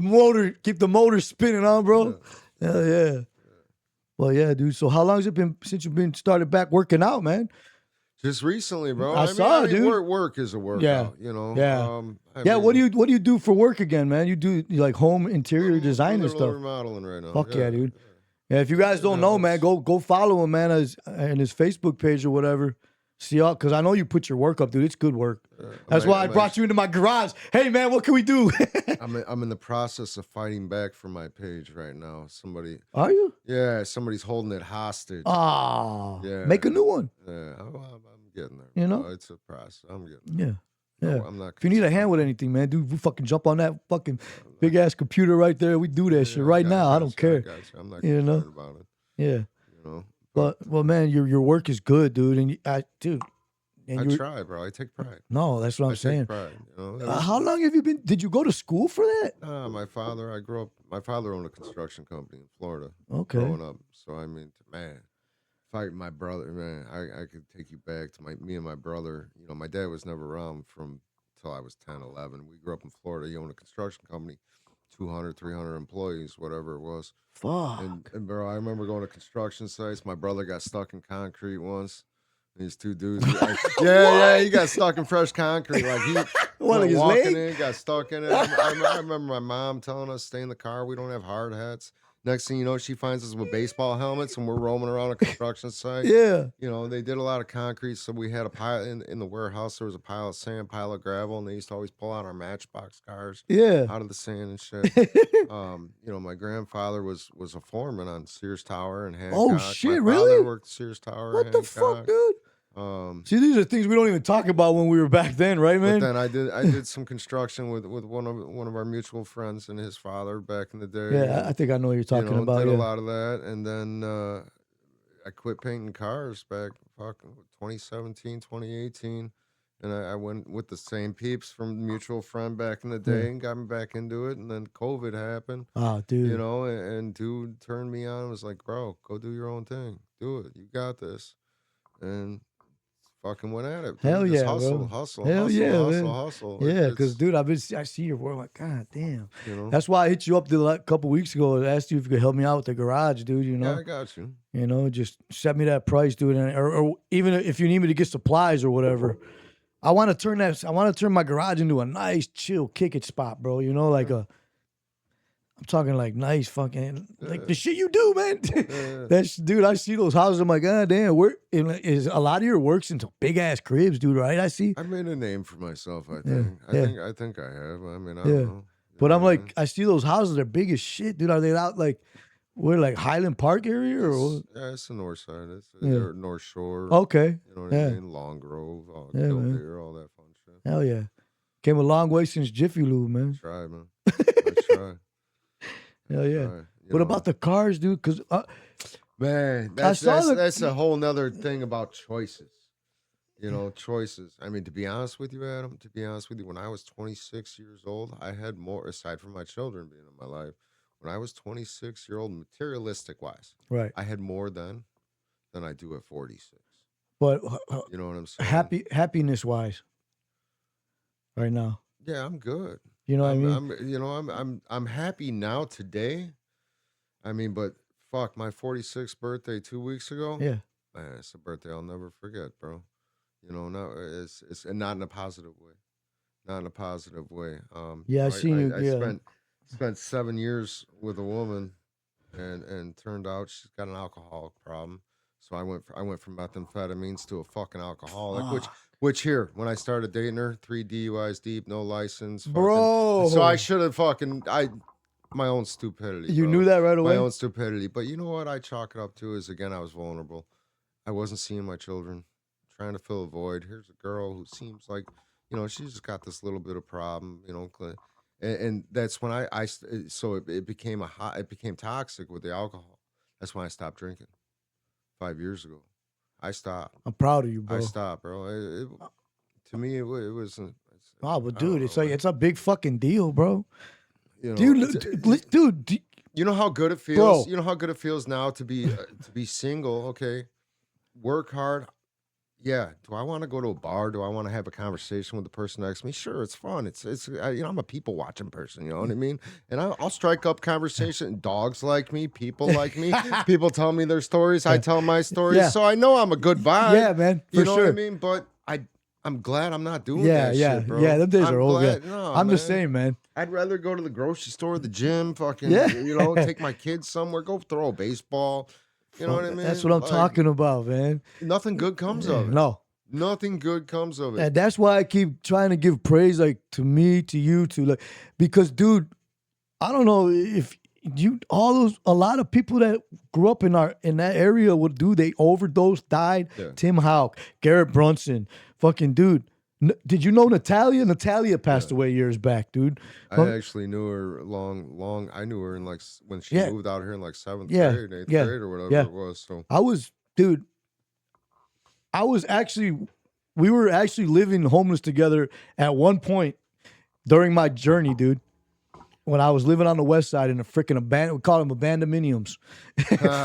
motor spinning on, bro. Yeah. Hell yeah. Well, yeah, dude. So how long has it been since you've been started back working out, man? Just recently, bro. I saw, dude. Work is a workout, you know. Yeah. What do you do for work again, man? You like home interior design and stuff. Remodeling right now. Fuck yeah, dude. Yeah, if you guys don't know, man, go follow him, man, and his Facebook page or whatever. See y'all, because I know you put your work up, dude. It's good work. That's why I brought you into my garage. Hey, man, what can we do? I'm in the process of fighting back for my page right now. Are you? Yeah, somebody's holding it hostage. Ah, yeah. Make a new one. Yeah, I'm getting there. You know, it's a process. I'm getting there. Yeah. No, I'm not. If you need a hand with anything, man, dude, we fucking jump on that fucking big ass computer right there. We do that shit right now. I don't care. I'm not concerned about it. Yeah. You know. But well, man, your work is good, dude, and dude. And I try, bro. I take pride. No, that's what I'm saying. Take pride, you know? How long have you been? Did you go to school for that? My father. I grew up. My father owned a construction company in Florida. Okay. Growing up, so I mean, man, fighting my brother, man. I could take you back to me and my brother. You know, my dad was never around from till I was 10, 11. We grew up in Florida. He owned a construction company, 200, 300 employees, whatever it was. Fuck. And bro, I remember going to construction sites. My brother got stuck in concrete once. These 2 dudes. He got stuck in fresh concrete. Like he walking in, got stuck in it. I remember my mom telling us, stay in the car. We don't have hard hats. Next thing you know, she finds us with baseball helmets and we're roaming around a construction site. Yeah. You know, they did a lot of concrete. So we had a pile in the warehouse. There was a pile of sand, pile of gravel. And they used to always pull out our Matchbox cars out of the sand and shit. You know, my grandfather was a foreman on Sears Tower and Hancock. Oh, shit, my really? father worked Sears Tower. What the fuck, dude? See, these are things we don't even talk about when we were back then, right, man? But then I did some construction with one of our mutual friends and his father back in the day. Yeah, I think I know what you're talking about. Did a lot of that, and then I quit painting cars back 2017, 2018, and I went with the same peeps from the mutual friend back in the day and got me back into it, and then COVID happened. Oh, dude. You know, and dude turned me on and was like, bro, go do your own thing. Do it. You got this. And fucking went at it. Hell yeah, hustle. Hell yeah, hustle. Yeah, because dude, I see your work. Like, God damn. You know? That's why I hit you up a couple weeks ago and asked you if you could help me out with the garage, dude. You know. Yeah, I got you. You know, just set me that price, dude, or even if you need me to get supplies or whatever. I want to turn my garage into a nice, chill, kick it spot, bro. You know, like I'm talking like nice fucking like the shit you do, man. That's dude. I see those houses. I'm like, God damn. Is a lot of your works into big ass cribs, dude? Right? I see. I made a name for myself. I think. I think I have. I mean, I don't know. But I'm like, I see those houses. They're big as shit, dude. Are they out like, where like Highland Park area or? It's the north side. It's the North Shore. Okay. You know what I mean? Long Grove, Kildare, all that fun shit. Hell yeah. Came a long way since Jiffy Lube, man. I try, man. I try. Hell yeah. What about the cars, dude? Because man, that's a whole nother thing about choices. You know, choices. I mean, to be honest with you, Adam, when I was 26 years old, I had more, aside from my children being in my life, when I was 26-year-old, materialistic wise, right, I had more than I do at 46. But you know what I'm saying? Happiness wise, right now. Yeah, I'm good. You know what I mean? I'm happy now today. I mean, but fuck, my 46th birthday 2 weeks ago. Yeah, man, it's a birthday I'll never forget, bro. You know, no, it's not in a positive way. Not in a positive way. Yeah, I spent 7 years with a woman, and turned out she's got an alcoholic problem. So I went from methamphetamines to a fucking alcoholic, which here, when I started dating her, 3 DUIs deep, no license. Bro. So I should have my own stupidity. You knew that right away? My own stupidity. But you know what I chalk it up to is, again, I was vulnerable. I wasn't seeing my children, trying to fill a void. Here's a girl who seems like you know, she's got this little bit of problem, you know, and that's when so it became it became toxic with the alcohol. That's when I stopped drinking 5 years ago. I stopped. I'm proud of you, I bro. stopped, bro. To me, it wasn't. Oh, but I don't dude, know, it's like man. it's a big fucking deal, bro. You know, Dude, you know how good it feels. bro. You know how good it feels now to be single. Okay, work hard. Yeah. Do I want to go to a bar? Do I want to have a conversation with the person next to me? Sure, it's fun. You know, I'm a people watching person. You know what I mean? And I'll strike up conversation. Dogs like me. People like me. People tell me their stories. I tell my stories. Yeah, So I know I'm a good vibe. yeah, man, You for know what I sure. mean? But I'm glad I'm not doing Yeah, that yeah, shit, yeah. bro. Them days are I'm over. Yeah, glad. No, I'm the man. same, man. I'd rather go to the grocery store, the gym, fucking, Yeah, you know, take my kids somewhere, go throw a baseball. You know what I That's what mean? I'm Like, talking about, man. nothing good comes of it. No, Nothing good comes of it. and that's why I keep trying to give praise, like to me, to you, to like, because, dude, I don't know if you a lot of people that grew up in that area would do they overdosed, died. Yeah. Tim Houck, Garrett Brunson, fucking dude. Did you know Natalia? Natalia passed away years back, dude. I actually knew her long. I knew her in like when she Yeah. moved out here in like seventh Yeah, grade, eighth yeah, grade, or whatever yeah. it was. So Dude, we were actually living homeless together at one point during my journey, dude. When I was living on the west side in a freaking we called them abandonminiums.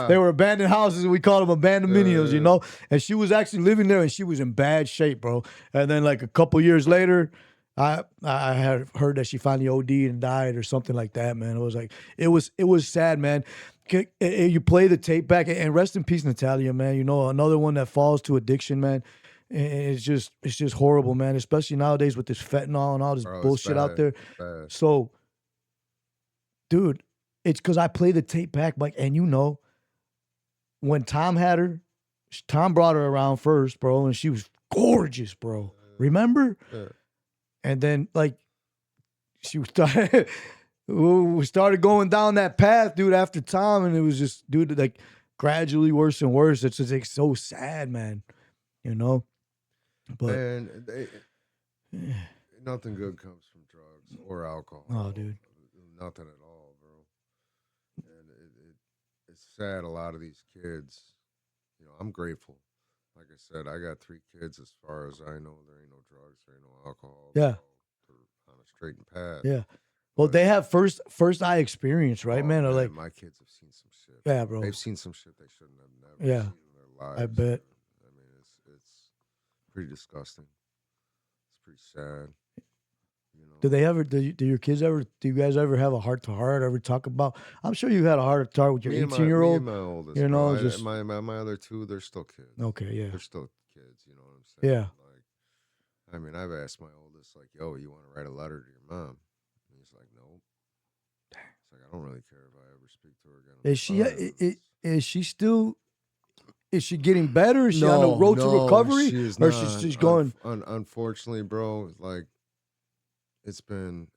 They were abandoned houses, and we called them abandonminiums, you know? And she was actually living there, and she was in bad shape, bro. And then, like, a couple years later, I had heard that she finally OD'd and died or something like that, man. It was like, it was sad, man. You play the tape back, and rest in peace, Natalia, man. You know, another one that falls to addiction, man. And it's just horrible, man. Especially nowadays with this fentanyl and all this bro, bullshit out there. It's bad. So, dude, it's because I play the tape back, like, and you know, when Tom had her, Tom brought her around first, bro, and she was gorgeous, bro. Remember? Yeah. And then, like, we started going down that path, dude, after Tom, and it was just, dude, like, gradually worse and worse. It's just like so sad, man. You know? But Man, nothing good comes from drugs or alcohol. Oh, dude. Nothing at all, bro. And it's sad. A lot of these kids, you know, I'm grateful. Like I said, I got 3 kids. As far as I know, there ain't no drugs, there ain't no alcohol. Yeah. They're on a straightened path. yeah. Well, they have first eye experience, right, man? Or like, my kids have seen some shit. yeah, bro. They've seen some shit they shouldn't have never Yeah. seen in their lives. I bet. I mean, it's pretty disgusting. It's pretty sad. You know. Do they ever? Do your kids ever? Do you guys ever have a heart to heart? Ever talk about? I'm sure you had a heart to heart with your 18-year-old. Me and my oldest, you know, bro. just my other 2, they're still kids. okay, yeah, They're still kids. You know what I'm saying? yeah. Like, I mean, I've asked my oldest, like, "Yo, you want to write a letter to your mom?" And he's like, "Nope." It's like, I don't really care if I ever speak to her again. Is she still? Is she getting better? Is she on the road to recovery? She is or not. she's going? Unfortunately, bro, like it's been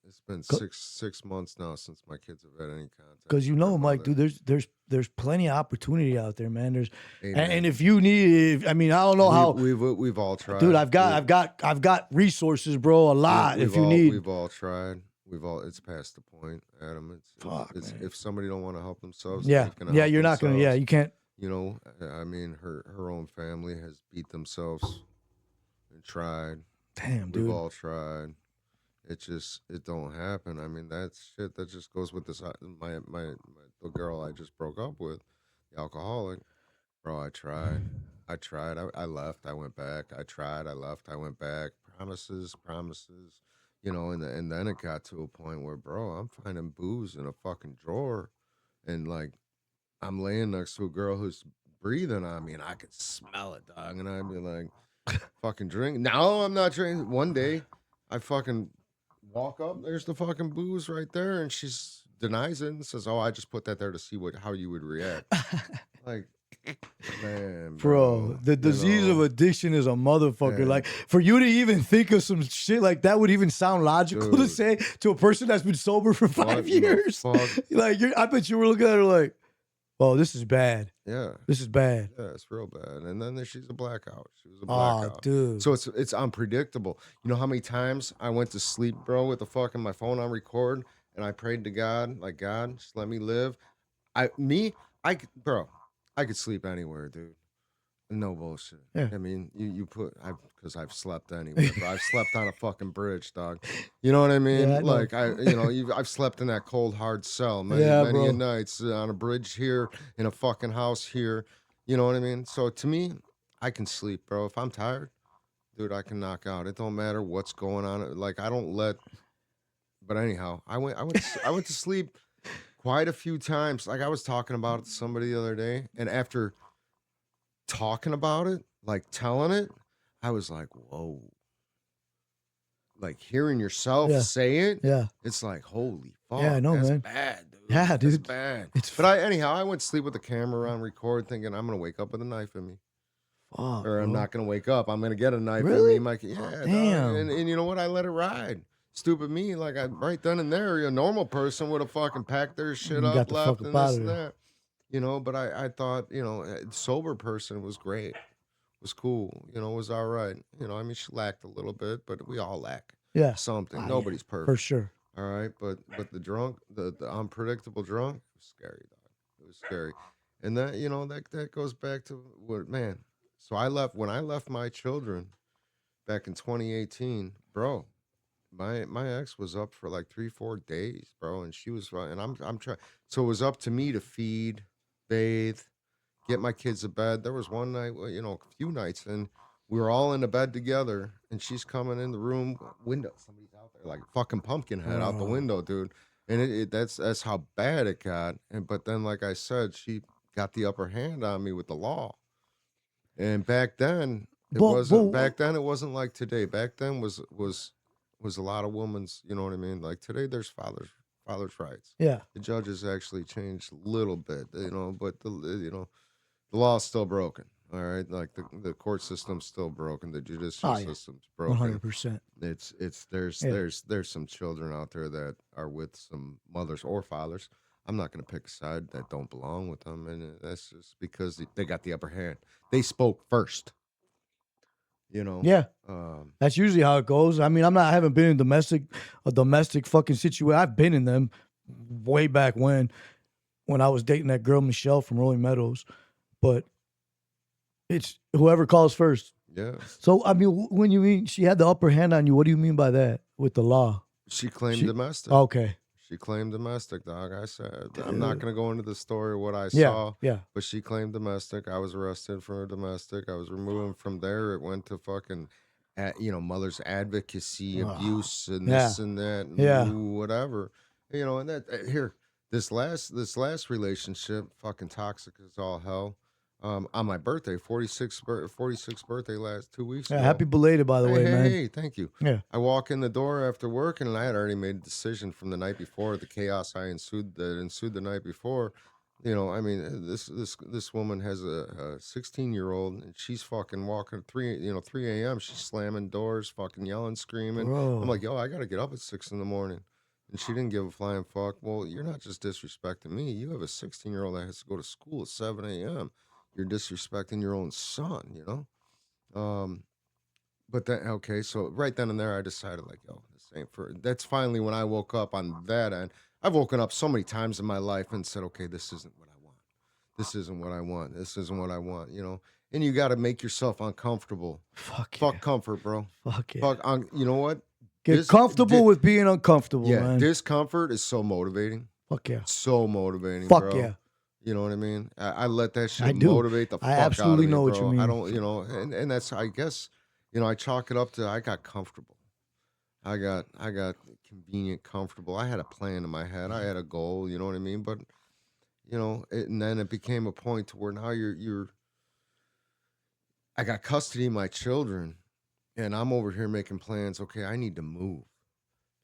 6 months now since my kids have had any contact. Because you know, with Mike, their dude, there's plenty of opportunity out there, man. There's Amen. and if you need, I mean, I don't know how. we've all tried, Dude, I've got resources, bro, a lot. If you need, we've all tried. It's past the point, Adam. It's if somebody don't want to help themselves, yeah, yeah, you're not gonna, yeah, you can't. You know, I mean, her own family has beat themselves and tried. Damn, dude. We've all tried. It don't happen. I mean, that's shit that just goes with this. The girl I just broke up with, the alcoholic. Bro, I tried. I left. I went back. I tried. I left. I went back. Promises. You know, and then it got to a point where, bro, I'm finding booze in a fucking drawer, and like, I'm laying next to a girl who's breathing on me, and I could smell it, dog. And I'd be like, fucking drink. No, I'm not drinking. One day, I fucking walk up. There's the fucking booze right there, and she denies it and says, "Oh, I just put that there to see how you would react." Like, man, bro, the disease of addiction is a motherfucker. Man. Like, for you to even think of some shit like that would even sound logical to Dude. say to a person that's been sober for 5 years. Fuck. Like, I bet you were looking at her like, Oh, this is bad. Yeah. This is bad. Yeah, it's real bad. And then she's a blackout. She was a Oh, blackout. dude. So it's unpredictable. You know how many times I went to sleep, bro, with the fucking my phone on record, and I prayed to God, like, God, just let me live. Bro, I could sleep anywhere, dude. No bullshit. Yeah. I mean, because I've slept anywhere, bro. I've slept on a fucking bridge, dog. You know what I mean? Yeah, I know. Like I've slept in that cold, hard cell Yeah, many a bro. nights on a bridge here, in a fucking house here. You know what I mean? So to me, I can sleep, bro. If I'm tired, dude, I can knock out. It don't matter what's going on. Like I don't let. But anyhow, I went to sleep quite a few times. Like I was talking about it to somebody the other day, and after talking about it, like telling it, I was like, whoa. Like hearing yourself Yeah. say it, Yeah. it's like, holy fuck, Yeah, I know, that's man. bad, dude. Yeah, That's dude. bad. It's But I went to sleep with the camera on record thinking I'm gonna wake up with a knife in me. fuck, Or I'm bro. not gonna wake up. I'm gonna get a knife in me. Really? Yeah, dog. Damn. And you know what? I let it ride. Stupid me, like I right then and there, a normal person would have fucking packed their shit You got up, the fuck left, up and out this of and there. that. But I thought, a sober person was great, was cool, was all right. I mean, she lacked a little bit, but we all lack Yeah. something. Yeah, Nobody's for perfect. sure. All right, but the drunk, the unpredictable drunk, it was scary, dog. It was scary, and that goes back to what man. So when I left my children back in 2018, bro. My ex was up for like 3 4 days, bro, and she was and I'm trying. So it was up to me to feed, bathe, get my kids to bed. There was one night, well, a few nights, and we were all in the bed together, and she's coming in the room window. Somebody's out there like a fucking pumpkin head out the Bro. window, dude. And that's how bad it got. And but then, like I said, she got the upper hand on me with the law. And back then, But it wasn't like today. Back then was a lot of women's. You know what I mean? Like today, there's fathers' rights. yeah. The judges actually changed a little bit, but the law's still broken. All right, like the court system's still broken. The judicial Oh yeah. system's broken. 100%. It's Yeah. there's some children out there that are with some mothers or fathers. I'm not going to pick a side that don't belong with them, and that's just because they got the upper hand. They spoke first, you know. Yeah. Um, That's usually how it goes. I mean, I haven't been in a domestic fucking situation. I've been in them way back when I was dating that girl Michelle from Rolling Meadows, but it's whoever calls first. yeah, So I mean, when you mean she had the upper hand on you, what do you mean by that with the law? she claimed She domestic. okay, She claimed domestic, dog. I said, I'm not dude. going to go into the story of what I Yeah, saw, yeah. but she claimed domestic. I was arrested for domestic. I was removed from there. It went to fucking, mother's advocacy, Ah, abuse, and yeah, this and that, yeah. and whatever. And that here, this last relationship, fucking toxic as all hell. On my birthday, 46th birthday last 2 weeks Yeah, ago. happy belated, by the Hey, way, hey, man. hey, thank you. Yeah. I walk in the door after work, and I had already made a decision from the night before, the chaos I ensued that ensued the night before. I mean, this woman has a 16-year-old, and she's fucking walking at 3 a.m. She's slamming doors, fucking yelling, screaming. I'm like, Bro. yo, I gotta get up at 6 in the morning, and she didn't give a flying fuck. Well, you're not just disrespecting me. You have a 16-year-old that has to go to school at 7 a.m. You're disrespecting your own son. But then okay, so right then and there, I decided like, yo, this ain't for. That's finally when I woke up on that end. I've woken up so many times in my life and said, okay, this isn't what I want. This isn't what I want. This isn't what I want. And you got to make yourself uncomfortable. Fuck Fuck yeah. comfort, bro. Fuck yeah. Fuck on. You know what? Get comfortable with being uncomfortable, Yeah, man. discomfort is so motivating. Fuck yeah. So motivating, Fuck bro. yeah. You know what I mean? I let that I shit do. motivate the I fuck out absolutely of me, know what you bro. I mean. don't, and that's I guess, I chalk it up to I got comfortable. I got convenient, comfortable. I had a plan in my head. I had a goal, you know what I mean? But and then it became a point to where now you're I got custody of my children, and I'm over here making plans. Okay, I need to move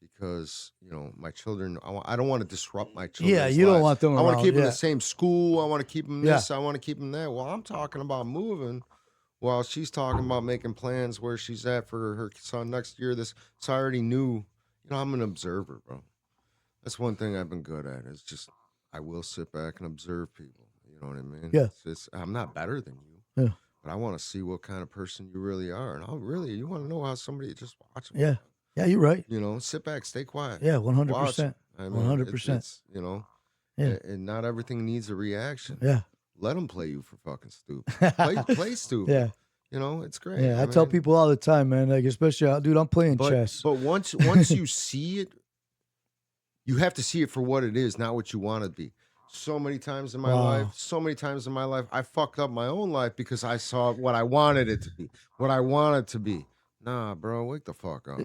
because my children. I don't want to disrupt my Yeah, children's you don't lives. want them I want to around. keep them in the Yeah. same school. I want to keep them Yeah. this. I want to keep them that. Well, I'm talking about moving. While she's talking about making plans where she's at for her son next year. So I already knew. I'm an observer, bro. That's one thing I've been good at. Is just I will sit back and observe people. know what I mean? Yeah. I'm not better than you. Yeah. But I want to see what kind of person you really are. And you want to know how somebody, just watch them. Yeah. Yeah, you're right. You know, sit back, stay quiet. Yeah, Watch 100%. 'em. I mean, 100%. it's you know, Yeah. and not everything needs a reaction. Yeah. Let them play you for fucking stupid. Play stupid. Yeah. You know, it's great. Yeah, I tell people all the time, man, like, especially, dude, I'm playing chess. But once you see it, you have to see it for what it is, not what you want it to be. So many times in my life, I fucked up my own life because I saw what I wanted it to be, what I wanted to be. Nah, bro, wake the fuck up.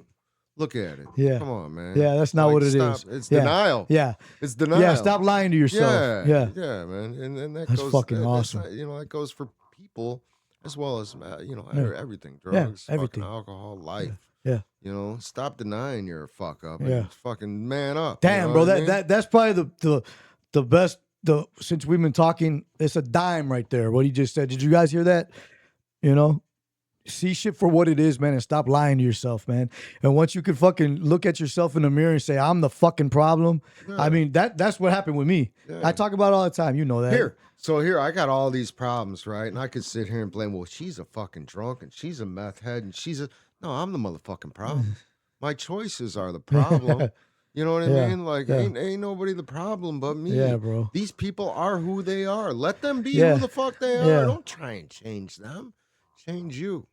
Look at it. Yeah. Come on, man. Yeah, that's not what it stop. is. It's Yeah. denial. Yeah. It's denial. Yeah, stop lying to yourself. Yeah. Yeah, man. And that That's goes fucking awesome. that goes for people as well as Yeah. everything. Yeah, Drugs, everything. fucking alcohol, life. Yeah. You know, stop denying you're a fuck up. Yeah. And fucking man up. Damn, you know bro, what I mean? that's probably the best. Since we've been talking, it's a dime right there. What he just said. Did you guys hear that? You know, see shit for what it is, man, and stop lying to yourself, man. And once you can fucking look at yourself in the mirror and say, "I'm the fucking problem," Yeah. I mean, that's what happened with me. Yeah. I talk about it all the time. You know that. Here, I got all these problems, right? And I could sit here and blame, well, she's a fucking drunk and she's a meth head and no, I'm the motherfucking problem. My choices are the problem. You know what I Yeah, mean? Like, yeah. ain't nobody the problem but me. Yeah, bro. These people are who they are. Let them be Yeah. who the fuck they are. Yeah. Don't try and change them. Change you.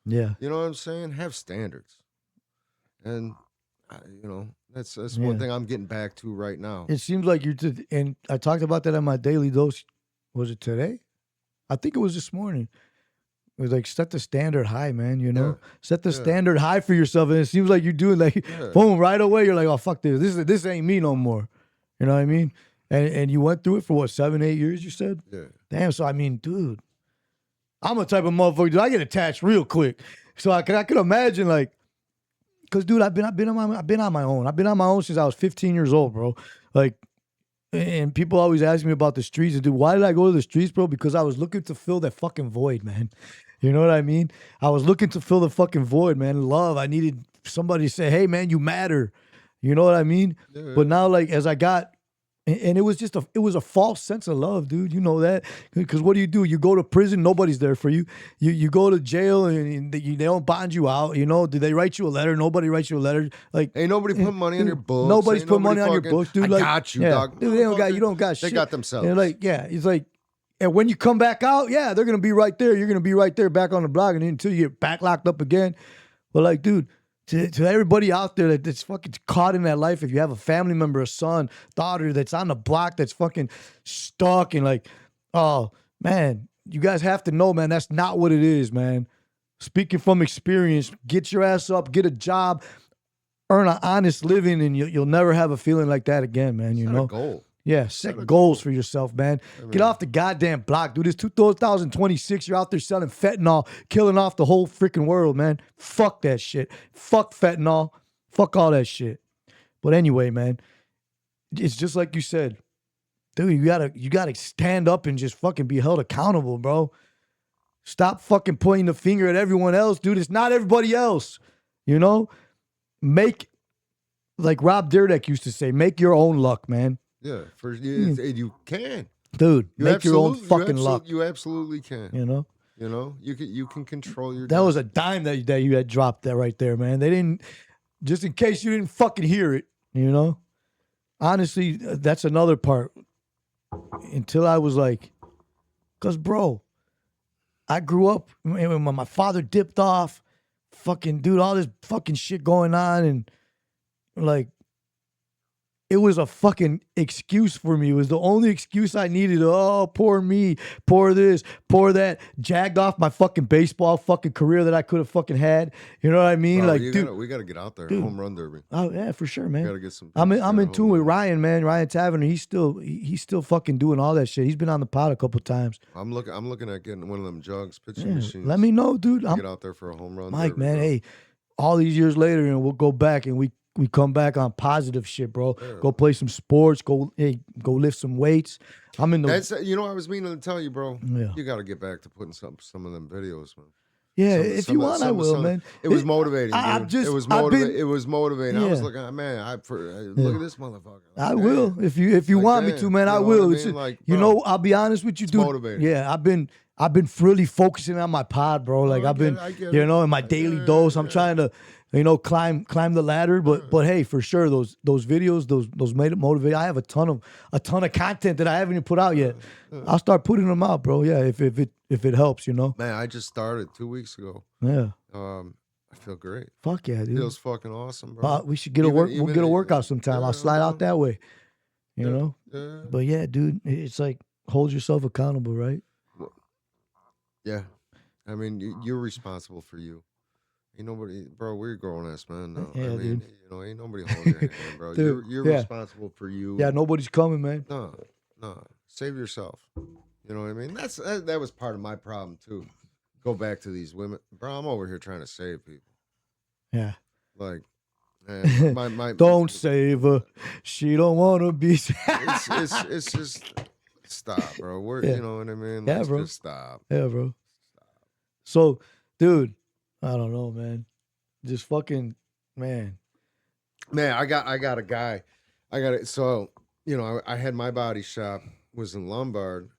Yeah. You know what I'm saying? Have standards. And, that's Yeah. one thing I'm getting back to right now. It seems like and I talked about that on my daily dose. Was it today? I think it was this morning. It was like, set the standard high, man, you know? Yeah. Set the Yeah. standard high for yourself. And it seems like you're doing like, Yeah. boom, right away. You're like, oh, fuck this. This ain't me no more. You know what I mean? And you went through it for what, 7, 8 years, you said? Yeah. Damn, so I mean, dude, I'm a type of motherfucker, dude, I get attached real quick. So I could imagine, like, because, dude, I've been on my own. I've been on my own since I was 15 years old, bro. Like, and people always ask me about the streets. And, dude, why did I go to the streets, bro? Because I was looking to fill that fucking void, man. You know what I mean? I was looking to fill the fucking void, man. Love. I needed somebody to say, hey, man, you matter. You know what I mean? Yeah. But now, like, as I got, and it was just it was a false sense of love, dude. You know that? Because what do? You go to prison, nobody's there for you. You go to jail and they don't bond you out. You know? Did they write you a letter? Nobody writes you a letter. Like, Ain't nobody put money on your books. Nobody's Ain't put money nobody on your books, dude. I Like, got you, yeah, dog. dude, you don't got shit. They got themselves. And like, yeah, it's like, and when you come back out, yeah, they're gonna be right there. You're gonna be right there, back on the block, and until you get back locked up again. But like, dude, to everybody out there that's fucking caught in that life, if you have a family member, a son, daughter that's on the block that's fucking stuck and like, oh man, you guys have to know, man, that's not what it is, man. Speaking from experience, get your ass up, get a job, earn an honest living, and you'll never have a feeling like that again, man. You Set know, a goal. yeah, set goals for yourself, man. Get off the goddamn block, dude. It's 2026. You're out there selling fentanyl, killing off the whole freaking world, man. Fuck that shit. Fuck fentanyl. Fuck all that shit. But anyway, man, it's just like you said, dude. You gotta stand up and just fucking be held accountable, bro. Stop fucking pointing the finger at everyone else, dude. It's not everybody else. You know, like Rob Dyrdek used to say, make your own luck, man. Yeah, you can, dude. Make your own fucking luck. You absolutely can. You know, you can control your. That was a dime that you had dropped that right there, man. They didn't, just in case you didn't fucking hear it. You know, honestly, that's another part. Until I was like, cause bro, I grew up when my father dipped off, fucking dude, all this fucking shit going on, and like, it was a fucking excuse for me. It was the only excuse I needed. Oh, poor me, poor this, poor that. Jagged off my fucking baseball fucking career that I could have fucking had. You know what I mean? Bro, like, we dude, gotta get out there. dude. Home run derby. Oh yeah, for sure, man. We gotta get some. I'm pitches in there, tune home with run. Ryan, man. Ryan Taverner. He's still fucking doing all that shit. He's been on the pod a couple times. I'm looking at getting one of them jugs, pitching Yeah, machines. let me know, dude. Get out there for a home run. Mike, derby, man. bro. Hey, all these years later, and we'll go back and we come back on positive shit, bro. Yeah. Go play some sports. Go lift some weights. I'm in the. That's I was meaning to tell you, bro. Yeah. You got to get back to putting some of them videos, man. Yeah, Some- if some you of- want, some I of- will, some- man. It was motivating, dude. I'm just, it was I've motivating. been, It was motivating. I was yeah. looking, man. Look at this motherfucker. Like, I will damn. if you Like, want me to, damn, man. you I know what will. I It's mean? just- Like, you bro, know, I'll be honest with you, it's dude. motivating. Yeah, I've been really focusing on my pod, bro. Like I I've been, get you it. know, in my I daily get it, dose. I'm yeah. trying to, you know, climb the ladder. But hey, for sure, those videos, those made it motivate. I have a ton of content that I haven't even put out yet. I'll start putting them out, bro. Yeah, if it helps, you know. Man, I just started 2 weeks ago. Yeah. I feel great. Fuck yeah, dude. Feels fucking awesome, bro. We should get Even- we'll even- get a workout sometime. yeah, I'll slide out that way. You Yeah, know. Yeah. But yeah, dude, it's like hold yourself accountable, right? Yeah. I mean, you're responsible for you. Ain't nobody, bro. We're grown ass man. No, Yeah, I mean, dude. you know, ain't nobody holding your hand, bro. Dude, you're yeah. responsible for you. Yeah, nobody's coming, man. No, save yourself. You know what I mean? That was part of my problem too. Go back to these women, bro. I'm over here trying to save people. Yeah. Like, man, my Don't save her. She don't want to be. it's just stop, bro. We're Yeah. you know what I mean? Yeah, Let's bro. just stop. Yeah, bro. So, dude, I don't know, man. Just fucking, man. Man, I got a guy. I got it. So, you know, I had my body shop was in Lombard,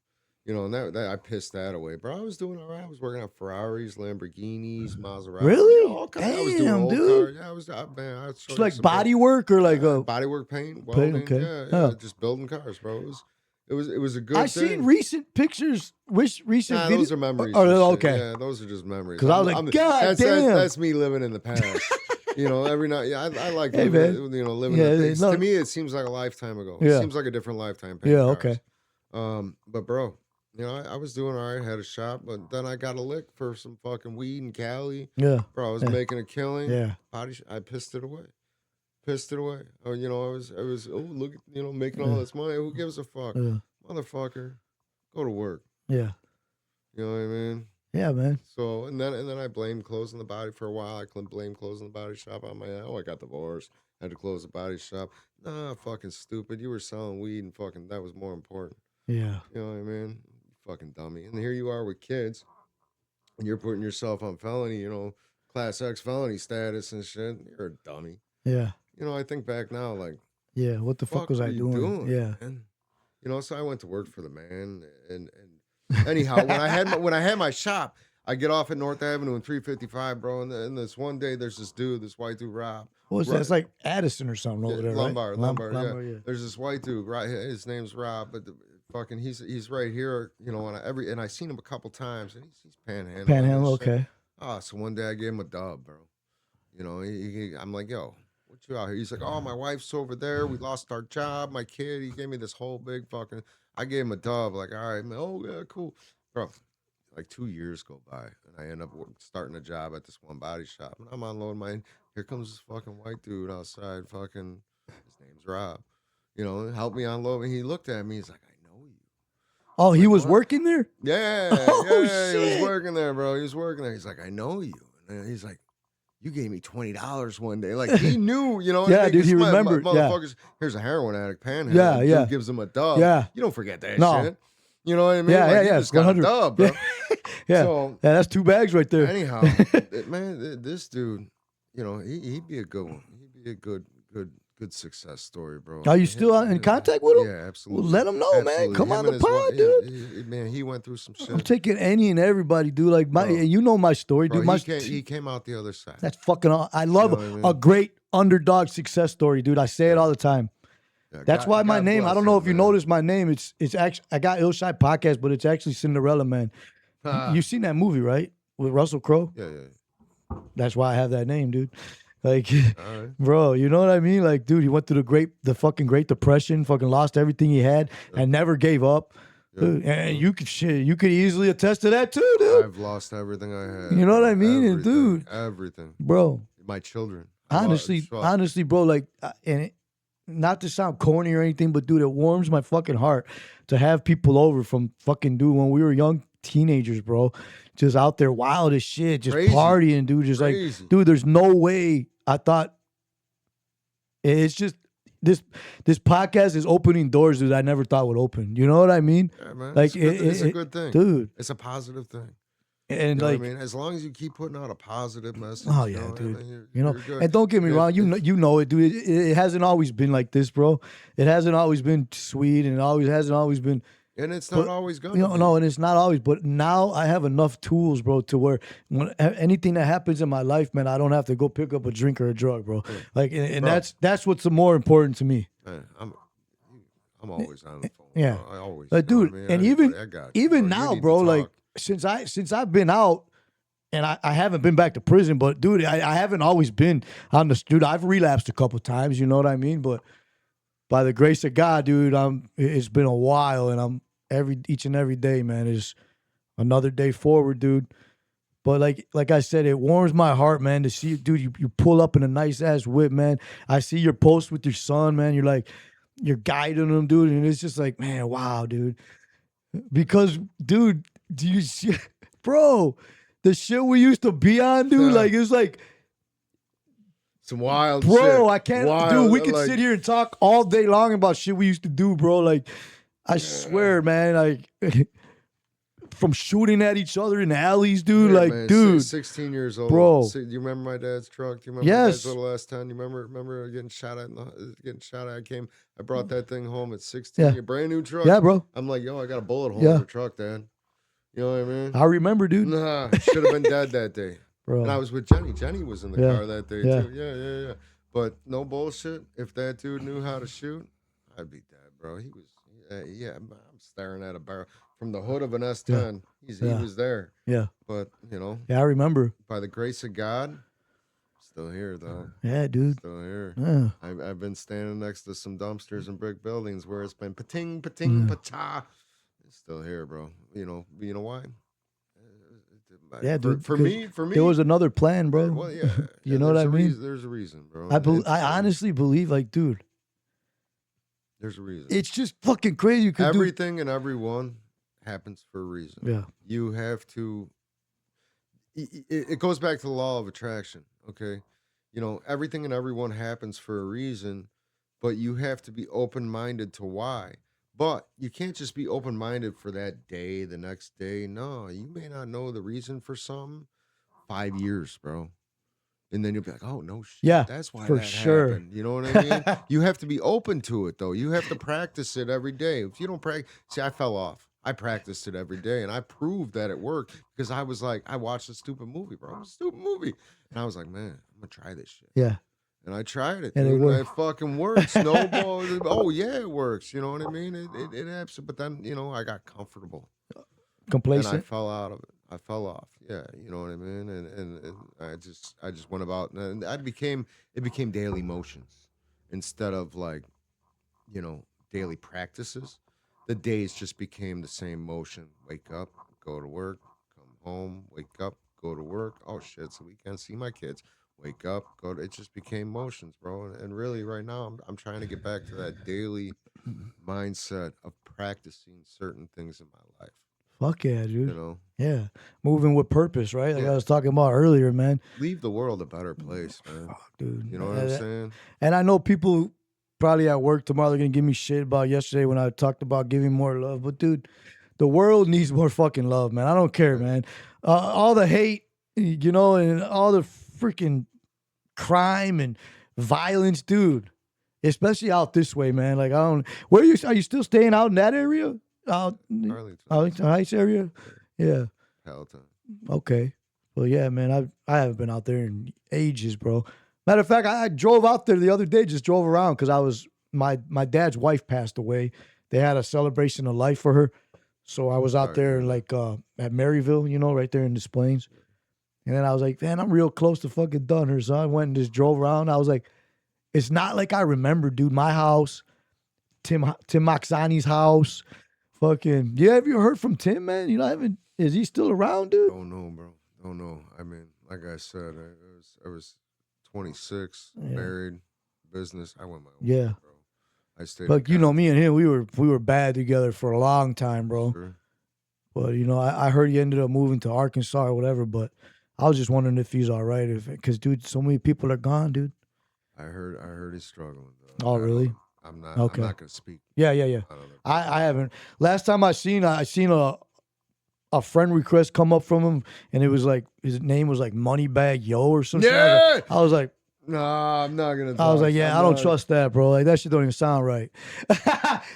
you know, and that I pissed that away. Bro, I was doing all right. I was working on Ferraris, Lamborghinis, Maserati. Really? You know, all kinds- I was doing Damn, old dude. cars. Yeah, I was. Man, I was It's like body work or like a. body work, paint, welding. okay. Yeah, Yeah. just building cars, bro. It was a good. I've thing. seen recent pictures, recent Nah, videos. those are memories. Oh, and shit. okay. Yeah, those are just memories. 'Cause I was like, God damn. That's me living in the past. You know, every night. Yeah, I like Hey, living. man. You know, living. Yeah, in the things. no. To me, it seems like a lifetime ago. Yeah. It seems like a different lifetime. Yeah, painting okay. cars. But bro, you know, I was doing all right. Had a shop, but then I got a lick for some fucking weed in Cali. Yeah. Bro, I was Yeah. making a killing. Yeah. I pissed it away. Oh, you know, I was. Oh, look, you know, making all this money. Who gives a fuck, Yeah. motherfucker? Go to work. Yeah. You know what I mean? Yeah, man. So and then I blamed closing the body for a while. I blamed closing the body shop on my I got divorced. Had to close the body shop. Nah, fucking stupid. You were selling weed and fucking that was more important. Yeah. You know what I mean? Fucking dummy. And here you are with kids, and you're putting yourself on felony, you know, class X felony status and shit. You're a dummy. Yeah. You know, I think back now, like, Yeah. What the fuck was what I are you doing? Yeah. man? You know, so I went to work for the man, and anyhow, when I had my shop, I get off at North Avenue and 355, bro. And this one day, there's this white dude, Rob. What was that? It's like Addison or something over there, Lombard, right? Lombard, yeah. yeah. There's this white dude, right? His name's Rob, but fucking he's right here, you know. And I seen him a couple times, and he's panhandling. Panhandle, and shit. okay. So one day I gave him a dub, bro. You know, I'm like, yo, what you out here? He's like, oh, my wife's over there. We lost our job. My kid. He gave me this whole big fucking. I gave him a dub. Like, all right, man. Oh yeah, cool, bro. Like 2 years go by, and I end up starting a job at this one body shop, and I'm unloading mine. Here comes this fucking white dude outside. Fucking, his name's Rob. You know, help me unload. And he looked at me. He's like, I know you. Oh, he Like, was what? working there? Yeah, Oh, yeah, he shit. was working there, bro. He was working there. He's like, I know you. And he's like, you gave me $20 one day. Like he knew, you know. Yeah, dude, he remembered. Yeah. Motherfuckers, here's a heroin addict, panhandle. Yeah. Dude gives him a dub. Yeah. You don't forget that No. shit. You know what I mean? Yeah, like, yeah, you yeah. just got a 100. dub, bro. Yeah. So, Yeah, that's 2 bags right there. anyhow, man, this dude, you know, he'd be a good one. He'd be a good success story, bro. Are you still in contact with him? Yeah, absolutely. Well, let him know, man. Absolutely. Come Him on and the his pod, wife- dude. yeah, man, he went through some shit. I'm taking any and everybody, dude. Like Bro. you know my story, Bro, dude. he came out the other side. That's fucking. I love You know what I mean? a great underdog success story, dude. I say it all the time. Yeah, That's why my God name. I bless don't know him, if you man. noticed my name. It's actually I got Ill Shy Podcast, but it's actually Cinderella Man. You seen that movie, right? With Russell Crowe. Yeah. That's why I have that name, dude. Like, All right. bro, you know what I mean? Like, dude, he went through the fucking Great Depression, fucking lost everything he had, and never gave up. Yeah. Dude, and you could easily attest to that too, dude. I've lost everything I had. You know what I mean? And dude, everything. bro, My children. honestly, bro, like, not to sound corny or anything, but dude, it warms my fucking heart to have people over from fucking dude when we were young teenagers, bro, just out there wild as shit, just Crazy. partying, dude, just Crazy. like, dude, there's no way. I thought it's just this podcast is opening doors that I never thought would open. You know what I mean? Yeah, man. Like, it's a good thing. dude. It's a positive thing. And You know what I like, mean? As long as you keep putting out a positive message, oh you yeah, know what I dude. mean? You know, You're good. and don't get me If, wrong. if, You know it, dude. It hasn't always been like this, bro. It hasn't always been sweet, and it always hasn't always been. and it's not But always you gonna know, be. no, and it's not always. But now I have enough tools, bro, to where when anything that happens in my life, man, I don't have to go pick up a drink or a drug, bro. Yeah. Like, and Bro. that's what's more important to me. Man, I'm always on the phone. Yeah, Bro. I always, dude. I mean, And anybody, I got you, even bro. You now, need to bro, like talk. since I've been out. And I haven't been back to prison, but dude, I haven't always been on the dude. I've relapsed a couple times, you know what I mean? But by the grace of God, dude, it's been a while, and I'm each and every day, man, is another day forward, dude. But like I said, it warms my heart, man, to see, dude, you pull up in a nice ass whip, man. I see your post with your son, man. You're guiding him, dude, and it's just like, man, wow, dude. Because, dude, do you see, bro? The shit we used to be on, dude, like it's like, Some wild bro, shit. I can't, wild, dude. We could like, sit here and talk all day long about shit we used to do, bro. Like, I swear, man, like from shooting at each other in the alleys, dude. Yeah, like, man, dude, 16 years old. bro. Do you remember my dad's truck? Do you remember my Yes. dad's little S10? You remember getting shot at? Getting shot at. I brought that thing home at 16. Yeah. A brand new truck. Yeah, bro. I'm like, yo, I got a bullet hole Yeah. in the truck, Dad. You know what I mean? I remember, dude. Nah, should have been dead that day. Bro. And I was with Jenny. Jenny was in the Yeah. car that day Yeah. too. Yeah. But no bullshit. If that dude knew how to shoot, I'd be dead, bro. He was. Yeah, I'm staring at a barrel from the hood of an S10. He was there. Yeah. But you know. Yeah, I remember. By the grace of God, still here though. Yeah, dude. Still here. Yeah. I've been standing next to some dumpsters and brick buildings where it's been pating, pating, pacha. It's still here, bro. You know why? Yeah, dude. For me, there was another plan, bro. Well, yeah. You know what I mean? There's a reason, bro. I honestly believe, like, dude, there's a reason. it's just fucking crazy. Everything and everyone happens for a reason. Yeah. You have to. It goes back to the law of attraction. Okay, you know, everything and everyone happens for a reason, but you have to be open-minded to why. But you can't just be open-minded for that day, the next day. No, you may not know the reason for something 5 years, bro. And then you'll be like, oh, no shit. Yeah, That's why for that sure. happened. You know what I mean? You have to be open to it, though. You have to practice it every day. If you don't practice, see, I fell off. I practiced it every day, and I proved that it worked because I was like, I watched a stupid movie, bro. A stupid movie. And I was like, man, I'm going to try this shit. Yeah. And I tried it, And dude, it worked. it fucking works. Snowball. Oh, yeah, it works. You know what I mean? It absolutely. But then, you know, I got comfortable. Complacent. And I fell out of it. I fell off. Yeah, you know what I mean. And I just went about, and it became daily motions instead of like, you know, daily practices. The days just became the same motion. Wake up, go to work, come home, wake up, go to work. Oh shit, it's the weekend. See my kids. Wake up, go to. It just became motions, bro. And really, right now, I'm trying to get back to that daily mindset of practicing certain things in my life. Fuck yeah, dude. You know? Yeah. Moving with purpose, right? Like Yeah. I was talking about earlier, man. Leave the world a better place, man. Fuck, dude. You know what I'm saying? And I know people probably at work tomorrow, they're going to give me shit about yesterday when I talked about giving more love. But, dude, the world needs more fucking love, man. I don't care, man. All the hate, you know, and all the freaking crime and violence, dude. Especially out this way, man. Like, I don't. Are you still staying out in that area? Arlington Heights area? Yeah. Palatine. Okay. Well, yeah, man. I haven't been out there in ages, bro. Matter of fact, I drove out there the other day. Just drove around because my dad's wife passed away. They had a celebration of life for her, so I was out there like at Maryville, you know, right there in Des Plaines. And then I was like, man, I'm real close to fucking done her. So I went and just drove around. I was like, it's not like I remember, dude. My house, Tim Maxani's house, fucking. Yeah, have you heard from Tim, man? You know, is he still around, dude? Don't know, bro. Don't know. I mean, like I said, I was 26, married, business. I went my own way, bro. I stayed. But you know, me and him, we were bad together for a long time, bro. Sure. But you know, I heard he ended up moving to Arkansas or whatever. But I was just wondering if he's all right. Because, dude, so many people are gone, dude. I heard he's struggling. Though. Oh, really? I'm not. Okay. I'm not gonna speak. Yeah. I haven't. Last time I seen a a friend request come up from him, and it was like his name was like Moneybag Yo or something. Yeah. I was like, Nah, I'm not gonna. I was like, yeah, I don't trust that, bro. Like that shit don't even sound right.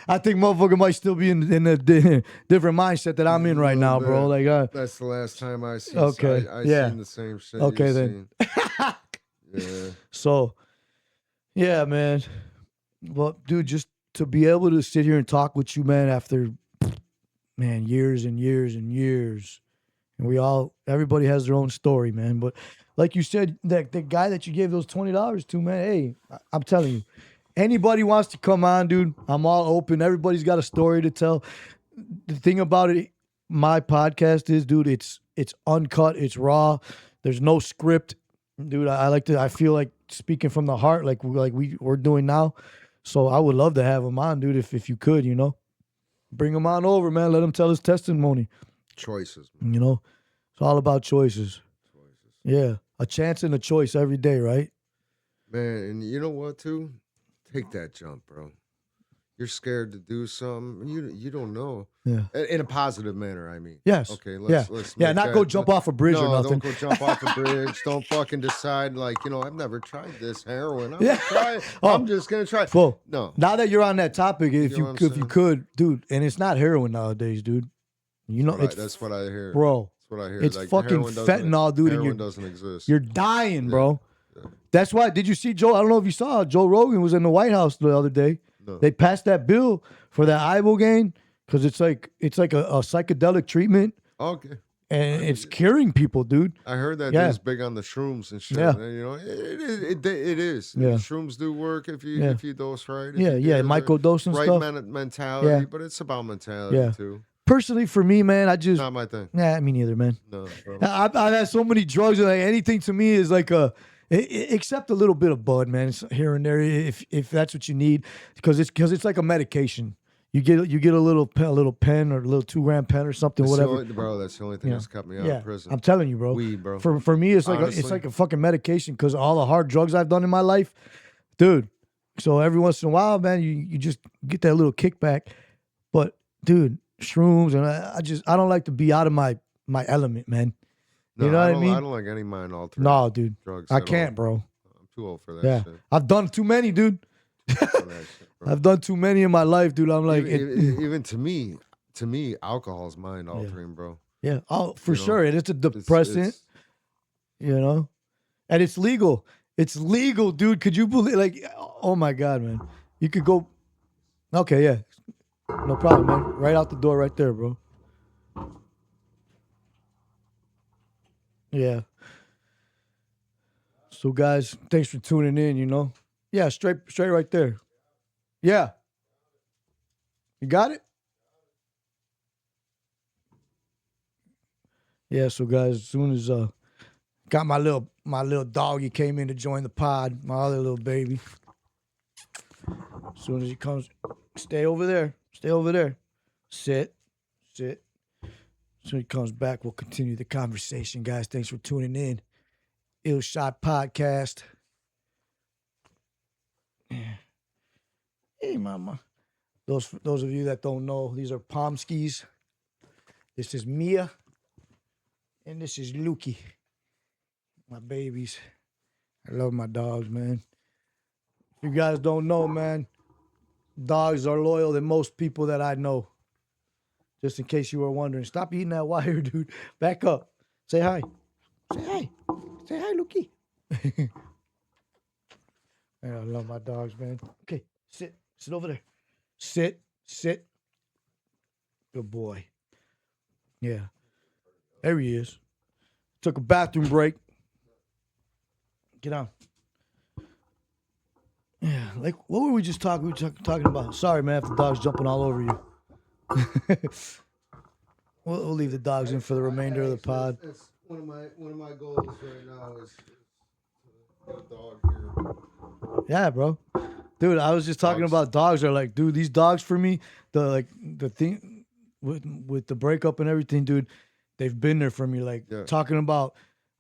I think motherfucker might still be in a different mindset that I'm in right now, bro. Like, that's the last time I seen. Okay, I yeah. seen the same shit. Okay, then. Yeah. So, yeah, man. Well, dude, just to be able to sit here and talk with you, man, after, man, years and years and years. And everybody has their own story, man. But like you said, that the guy that you gave those $20 to, man, hey, I'm telling you, anybody wants to come on, dude, I'm all open. Everybody's got a story to tell. The thing about it, my podcast is, dude, it's uncut, it's raw. There's no script. Dude, I feel like speaking from the heart, like we're doing now. So I would love to have him on, dude, if you could, bring him on over, man. Let him tell his testimony. Choices, man. It's all about choices. Yeah, a chance and a choice every day, right? Man, and you know what, too? Take that jump, bro. You're scared to do something. You don't know. Yeah. In a positive manner, I mean. Yes. Okay, let's not go jump off a bridge or nothing. Don't go jump off a bridge. Don't fucking decide like, I've never tried this heroin. I'm gonna try it. I'm just gonna try it. Well, no. Now that you're on that topic, if you could, dude, and it's not heroin nowadays, dude. That's what I hear. Bro. That's what I hear. It's like fucking fentanyl, dude. Heroin doesn't exist. You're dying, bro. Yeah. That's why. Did you see Joe? I don't know if you saw. Joe Rogan was in the White House the other day. No. They passed that bill for that ibogaine because it's like a psychedelic treatment. Okay. And it's curing people, dude. I heard that it's big on the shrooms and shit. Yeah. And, it is. Yeah. Shrooms do work if you dose right. Microdose and stuff. Right mentality, but it's about mentality too. Personally, for me, man, not my thing. Nah, me neither, man. No, I've had so many drugs, and like anything to me is like except a little bit of bud, man. It's here and there, if that's what you need, because it's like a medication. You get a little pen or a little 2-gram pen or something, whatever. That's the only thing that's cut me out of prison. I'm telling you, bro. Weed, bro. For me, it's like a fucking medication because all the hard drugs I've done in my life, dude. So every once in a while, man, you just get that little kickback. But dude, shrooms, and I don't like to be out of my element, man. You know what I mean? I don't like any mind altering. No, dude. Drugs. I can't, bro. I'm too old for that shit. I've done too many, dude. I've done too many in my life, dude. I'm like, even to me, alcohol is mind altering, bro. Yeah, for sure. And it's a depressant, and it's legal. It's legal, dude. Could you believe? Like, oh my god, man. You could go. Okay, yeah. No problem, man. Right out the door right there, bro. Yeah. So, guys, thanks for tuning in, Yeah, straight right there. Yeah. You got it? Yeah, so, guys, as soon as got my little dog, he came in to join the pod, my other little baby. As soon as he comes, stay over there. Stay over there. Sit. So he comes back, we'll continue the conversation, guys. Thanks for tuning in. Ill Shot Podcast. Hey, mama. Those of you that don't know, these are Pomskis. This is Mia. And this is Lukey. My babies. I love my dogs, man. If you guys don't know, man, dogs are loyal than most people that I know. Just in case you were wondering. Stop eating that wire, dude. Back up. Say hi. Say hi. Say hi, Lukey. I love my dogs, man. Okay, sit. Sit over there. Sit. Good boy. Yeah. There he is. Took a bathroom break. Get on. Yeah, like, what were we just talking? We were talking about. Sorry, man, if the dog's jumping all over you. We'll leave the dogs in for the remainder of the pod. It's one of my goals right now is to get a dog here. Yeah, bro. Dude, I was just talking about dogs. Are like, dude, these dogs for me, the thing with the breakup and everything, dude, they've been there for me. Like talking about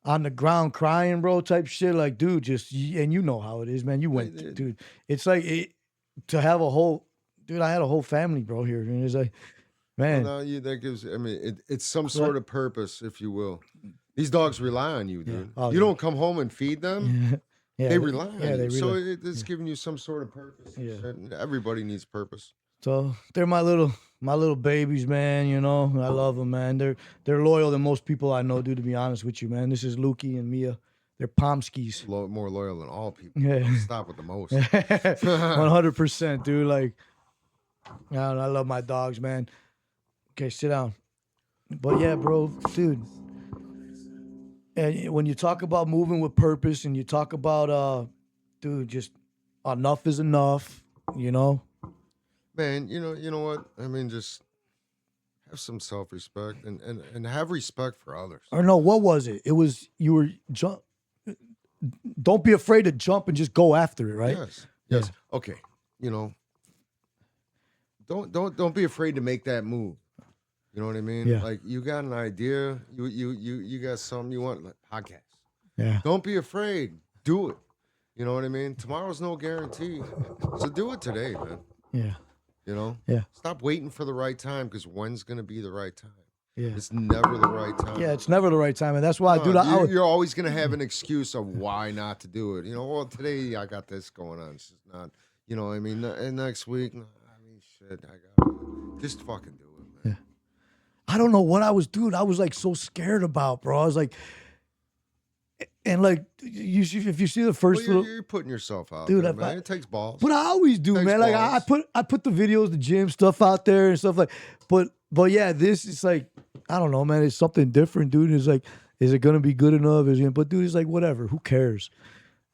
on the ground crying, bro, type shit. Like, dude, and you know how it is, man. You went, dude. It's like to have a whole, dude. I had a whole family, bro, here, and it's like, Man. Well, that gives. I mean, it's some sort of purpose, if you will. These dogs rely on you, dude. Oh, you don't come home and feed them. Yeah, They rely on you. they So rely. it's giving you some sort of purpose. Yeah. And everybody needs purpose. So they're my little babies, man. You know, I love them, man. They're loyal than most people I know, dude. To be honest with you, man. This is Lukey and Mia. They're Pomskis. More loyal than all people. Yeah. Don't stop with the most. 100%, dude. Like, I love my dogs, man. Okay, sit down. But yeah, bro, dude. And when you talk about moving with purpose, and you talk about, dude, just enough is enough. You know. Man, you know what? I mean, just have some self-respect and have respect for others. Or no, what was it? It was you were don't be afraid to jump and just go after it, right? Yes. Yes. Yeah. Okay. You know, don't be afraid to make that move. You know what I mean? Yeah. Like you got an idea, you got something you want, like podcast. Yeah. Don't be afraid. Do it. You know what I mean? Tomorrow's no guarantee. So do it today, man. Yeah. You know? Yeah. Stop waiting for the right time, because when's gonna be the right time? Yeah. It's never the right time. Yeah, it's never the right time. And that's why, dude, you're always going to have an excuse of why not to do it. You know, well, today I got this going on. It's just not, you know, I mean, and next week, I mean, shit, I got it. Just fucking do it, man. Yeah. I don't know what I was, dude. I was like so scared about, bro. I was like, and like, if you see the first well, you're putting yourself out, dude, there, man. It takes balls. But I always do, man. Like I put the videos, the gym stuff out there and stuff like, but yeah, this is like, I don't know, man. It's something different, dude. It's like, is it gonna be good enough? But dude, it's like whatever. Who cares?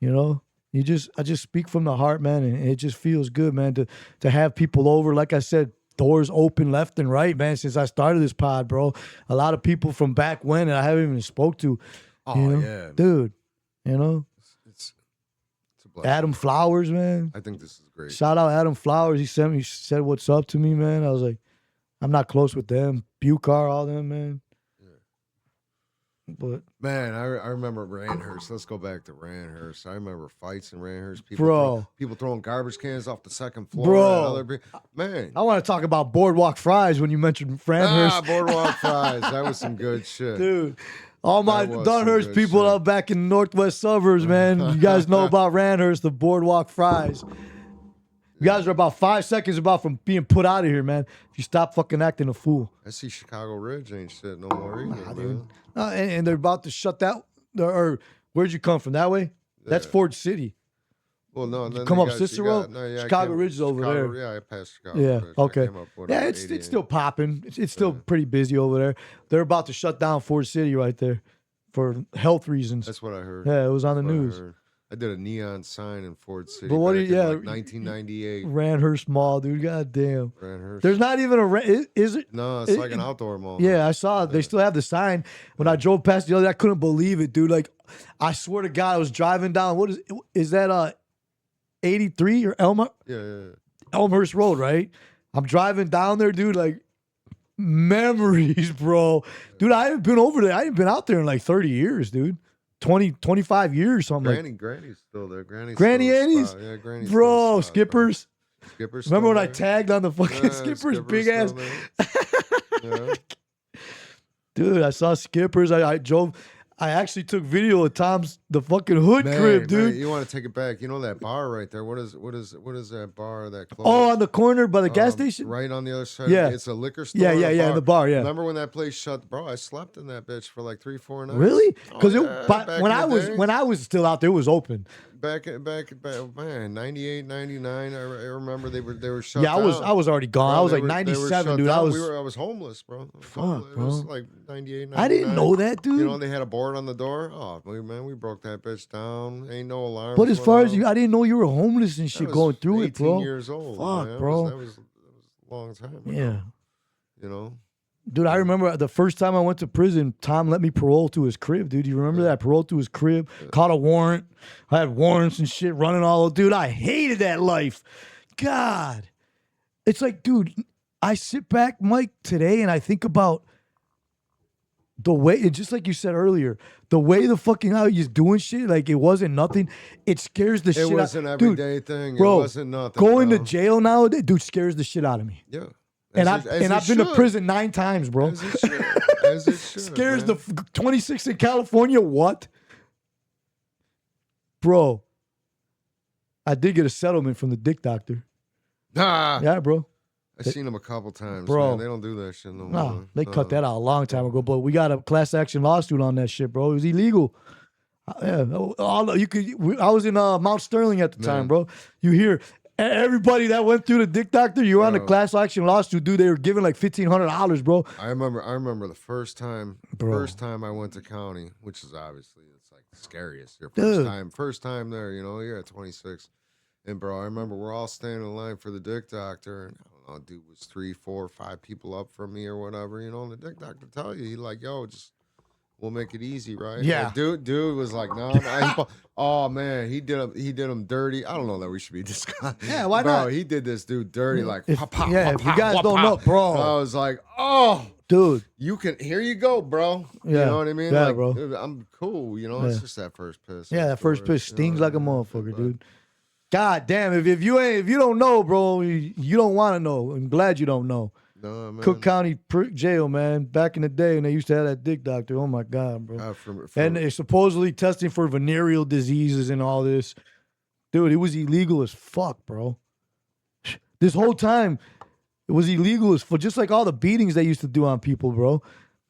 You know? I just speak from the heart, man, and it just feels good, man, to have people over. Like I said, doors open left and right, man. Since I started this pod, bro, a lot of people from back when that I haven't even spoke to. Oh you know? yeah, dude. You know, it's a blessing. Adam Flowers, man. I think this is great. Shout out Adam Flowers. He said what's up to me, man. I was like, I'm not close with them. Bucar, all them, man. Yeah. But man, I remember Randhurst. Let's go back to Randhurst. I remember fights in Randhurst. People throwing garbage cans off the second floor. Bro, man, I want to talk about Boardwalk Fries when you mentioned Randhurst. Boardwalk Fries. That was some good shit, dude. All my Dunhurst people out back in the northwest suburbs, man. You guys know about Randhurst, the Boardwalk Fries. You guys are about 5 seconds from being put out of here, man. If you stop fucking acting a fool. I see Chicago Ridge ain't shit no more either, dude. And they're about to shut that. Or where'd you come from? That way? Yeah. That's Ford City. Well, no. You come up Cicero? Chicago Ridge is over there. Yeah, I passed Chicago Ridge. Okay. Yeah, it's still popping. It's still pretty busy over there. They're about to shut down Ford City right there for health reasons. That's what I heard. Yeah, it was on the news. I did a neon sign in Ford City. But what? Back in 1998. Randhurst Mall, dude. God damn. Randhurst. There's not even is it? No, it's like an outdoor mall. Yeah, I saw it. They still have the sign. When I drove past the other day, I couldn't believe it, dude. Like, I swear to God, I was driving down. What is that? 83 or Elmhurst Road, right? I'm driving down there, dude. Like, memories, bro. Dude, I haven't been over there. I haven't been out there in like 30 years, dude. 25 years, something. Granny's still there. Granny Eddie's? Yeah, Granny's bro, Skippers. Skippers. Remember when I tagged on the fucking Skippers big ass? Yeah. Dude, I saw Skippers. I drove. I actually took video of the fucking hood crib, dude. Man, you want to take it back? You know that bar right there? What is that bar that closed? Oh, on the corner by the gas station, right on the other side. Yeah, it's a liquor store. Yeah, in the bar. Yeah. Remember when that place shut? Bro, I slept in that bitch for like 3-4 nights. Really? Because when I day. was still out there, it was open. Back, man, 98, 99. I remember they were shut down. Yeah, I was already gone. Bro, I was like 97, dude. Down. I was homeless, bro. Fuck, it was like 98, 99. I didn't know that, dude. You know, they had a board on the door. Oh, man, we broke that bitch down. Ain't no alarm. But as far as I didn't know you were homeless and shit going through it, bro. 18 years old. Fuck, man. bro. That was a long time ago. Yeah. You know? Dude, I remember the first time I went to prison, Tom let me parole to his crib, dude. You remember that? I paroled to his crib, caught a warrant. I had warrants and shit running all over. Dude, I hated that life. God. It's like, dude, I sit back, Mike, today and I think about the way, just like you said earlier, the way the fucking how he's doing shit, like it wasn't nothing. It scares the shit out. It was an everyday thing. Bro, it wasn't nothing. Going to jail nowadays, dude, scares the shit out of me. Yeah. And As I've it been to should. prison 9 times, bro. As it should. As it should. Scares man. the 26 in California. What, bro? I did get a settlement from the dick doctor. Nah. Yeah, bro. I've seen them a couple times, Bro. man. They don't do that shit no Nah, more. they cut that out a long time ago. But we got a class action lawsuit on that shit, bro. It was illegal. Yeah, I was in Mount Sterling at the time, bro. You hear everybody that went through the dick doctor. You were on the class action lawsuit, dude. They were giving like $1,500, bro. I remember the first time. Bro. First time I went to county, which is obviously it's like the scariest. Your first time there. You know, you're at 26, and bro, I remember we're all standing in line for the dick doctor, and I don't know, dude was 3, 4, 5 people up from me or whatever. You know, and the dick doctor tell you, he like, yo, just. We'll make it easy, right? Yeah. Dude was like, no. Oh man, he did him dirty. I don't know that we should be discussing. Yeah, why bro, not? He did this dude dirty, like If pop, you guys don't know, bro. I was like, oh, dude, here you go, bro. Yeah. You know what I mean? Yeah, like, bro. I'm cool. You know, it's just that first piss. Yeah, that first piss stings like a motherfucker, but, dude. God damn, if you don't know, bro, you don't want to know. I'm glad you don't know. No, man. Cook County Jail, man. Back in the day when they used to have that dick doctor. Oh my God, bro. And they're supposedly testing for venereal diseases and all this. Dude, it was illegal as fuck, bro. This whole time, it was illegal as fuck. Just like all the beatings they used to do on people, bro.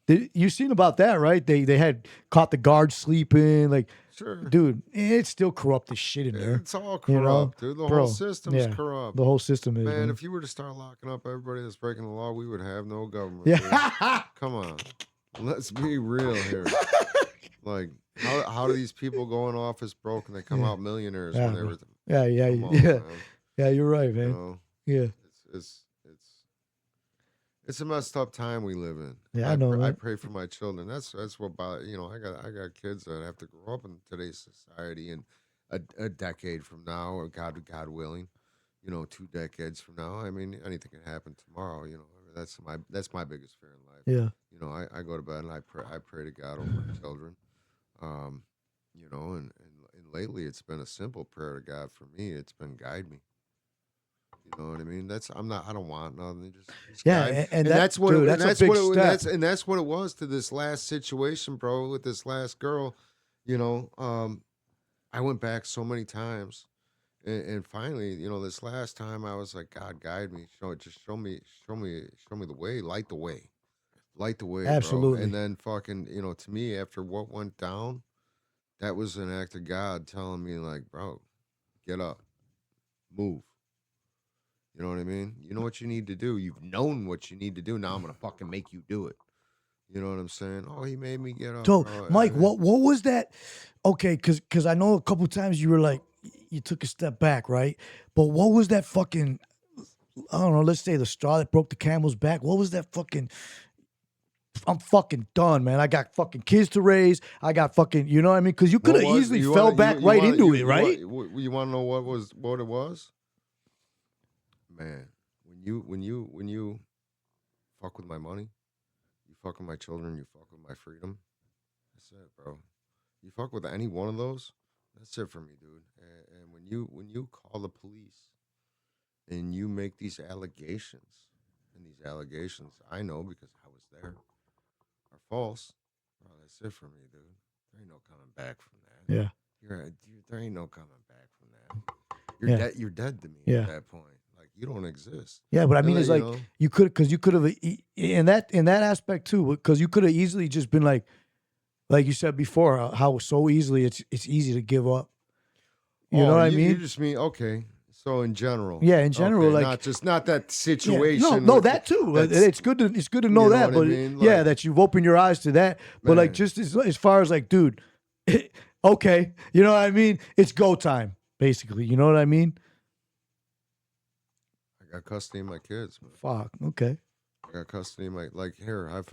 You seen about that, right? They had caught the guards sleeping. Like, sure. Dude, it's still corrupt as shit in there. It's all corrupt, you know? dude. The Bro, whole system's corrupt. The whole system is. Man, if you were to start locking up everybody that's breaking the law, we would have no government. Yeah. Come on. Let's be real here. Like, how do these people go in office broke and they come out millionaires when they were... Yeah, you're right, man. You know, yeah. It's a messed up time we live in. Yeah, I know. I pray for my children. That's what I got kids that have to grow up in today's society, and a decade from now, or God willing, 2 decades from now. I mean, anything can happen tomorrow. That's my biggest fear in life. Yeah. I go to bed and I pray to God over my children. And lately it's been a simple prayer to God for me. It's been guide me. You know what I mean? I don't want nothing. Just yeah, and that's what dude, it, that's a big step. that's what it was to this last situation, bro, with this last girl. I went back so many times, and finally, this last time I was like, God, guide me, show me the way, light the way, Absolutely. bro. And then fucking, to me, after what went down, that was an act of God telling me, like, bro, get up, move. You know what I mean? You know what you need to do. You've known what you need to do. Now I'm gonna fucking make you do it. You know what I'm saying? Oh, he made me get up. So, Mike, what was that? Okay, because I know a couple times you were like, you took a step back, right? But what was that fucking, I don't know, let's say the straw that broke the camel's back? What was that fucking, I'm fucking done, man. I got fucking kids to raise. I got fucking, you know what I mean? Because you could have easily fell back right into it, right? You want to know what it was? Man, when you fuck with my money, you fuck with my children, you fuck with my freedom. That's it, bro. You fuck with any one of those, that's it for me, dude. And when you call the police and you make these allegations, and these allegations I know because I was there, are false, bro, that's it for me, dude. There ain't no coming back from that. Yeah. There ain't no coming back from that. You're dead to me at that point. You don't exist. Yeah, but I mean, it's like you could have in that aspect too, because you could have easily just been like you said before, how so easily it's easy to give up. You know what I mean? You just mean okay. So in general, in general, okay, like not that situation. Yeah, no, that too. It's good to know that, but that you've opened your eyes to that. But like just as far as like, dude, okay, you know what I mean? It's go time, basically. You know what I mean? I got custody of my kids, man. Fuck. Okay. I got custody of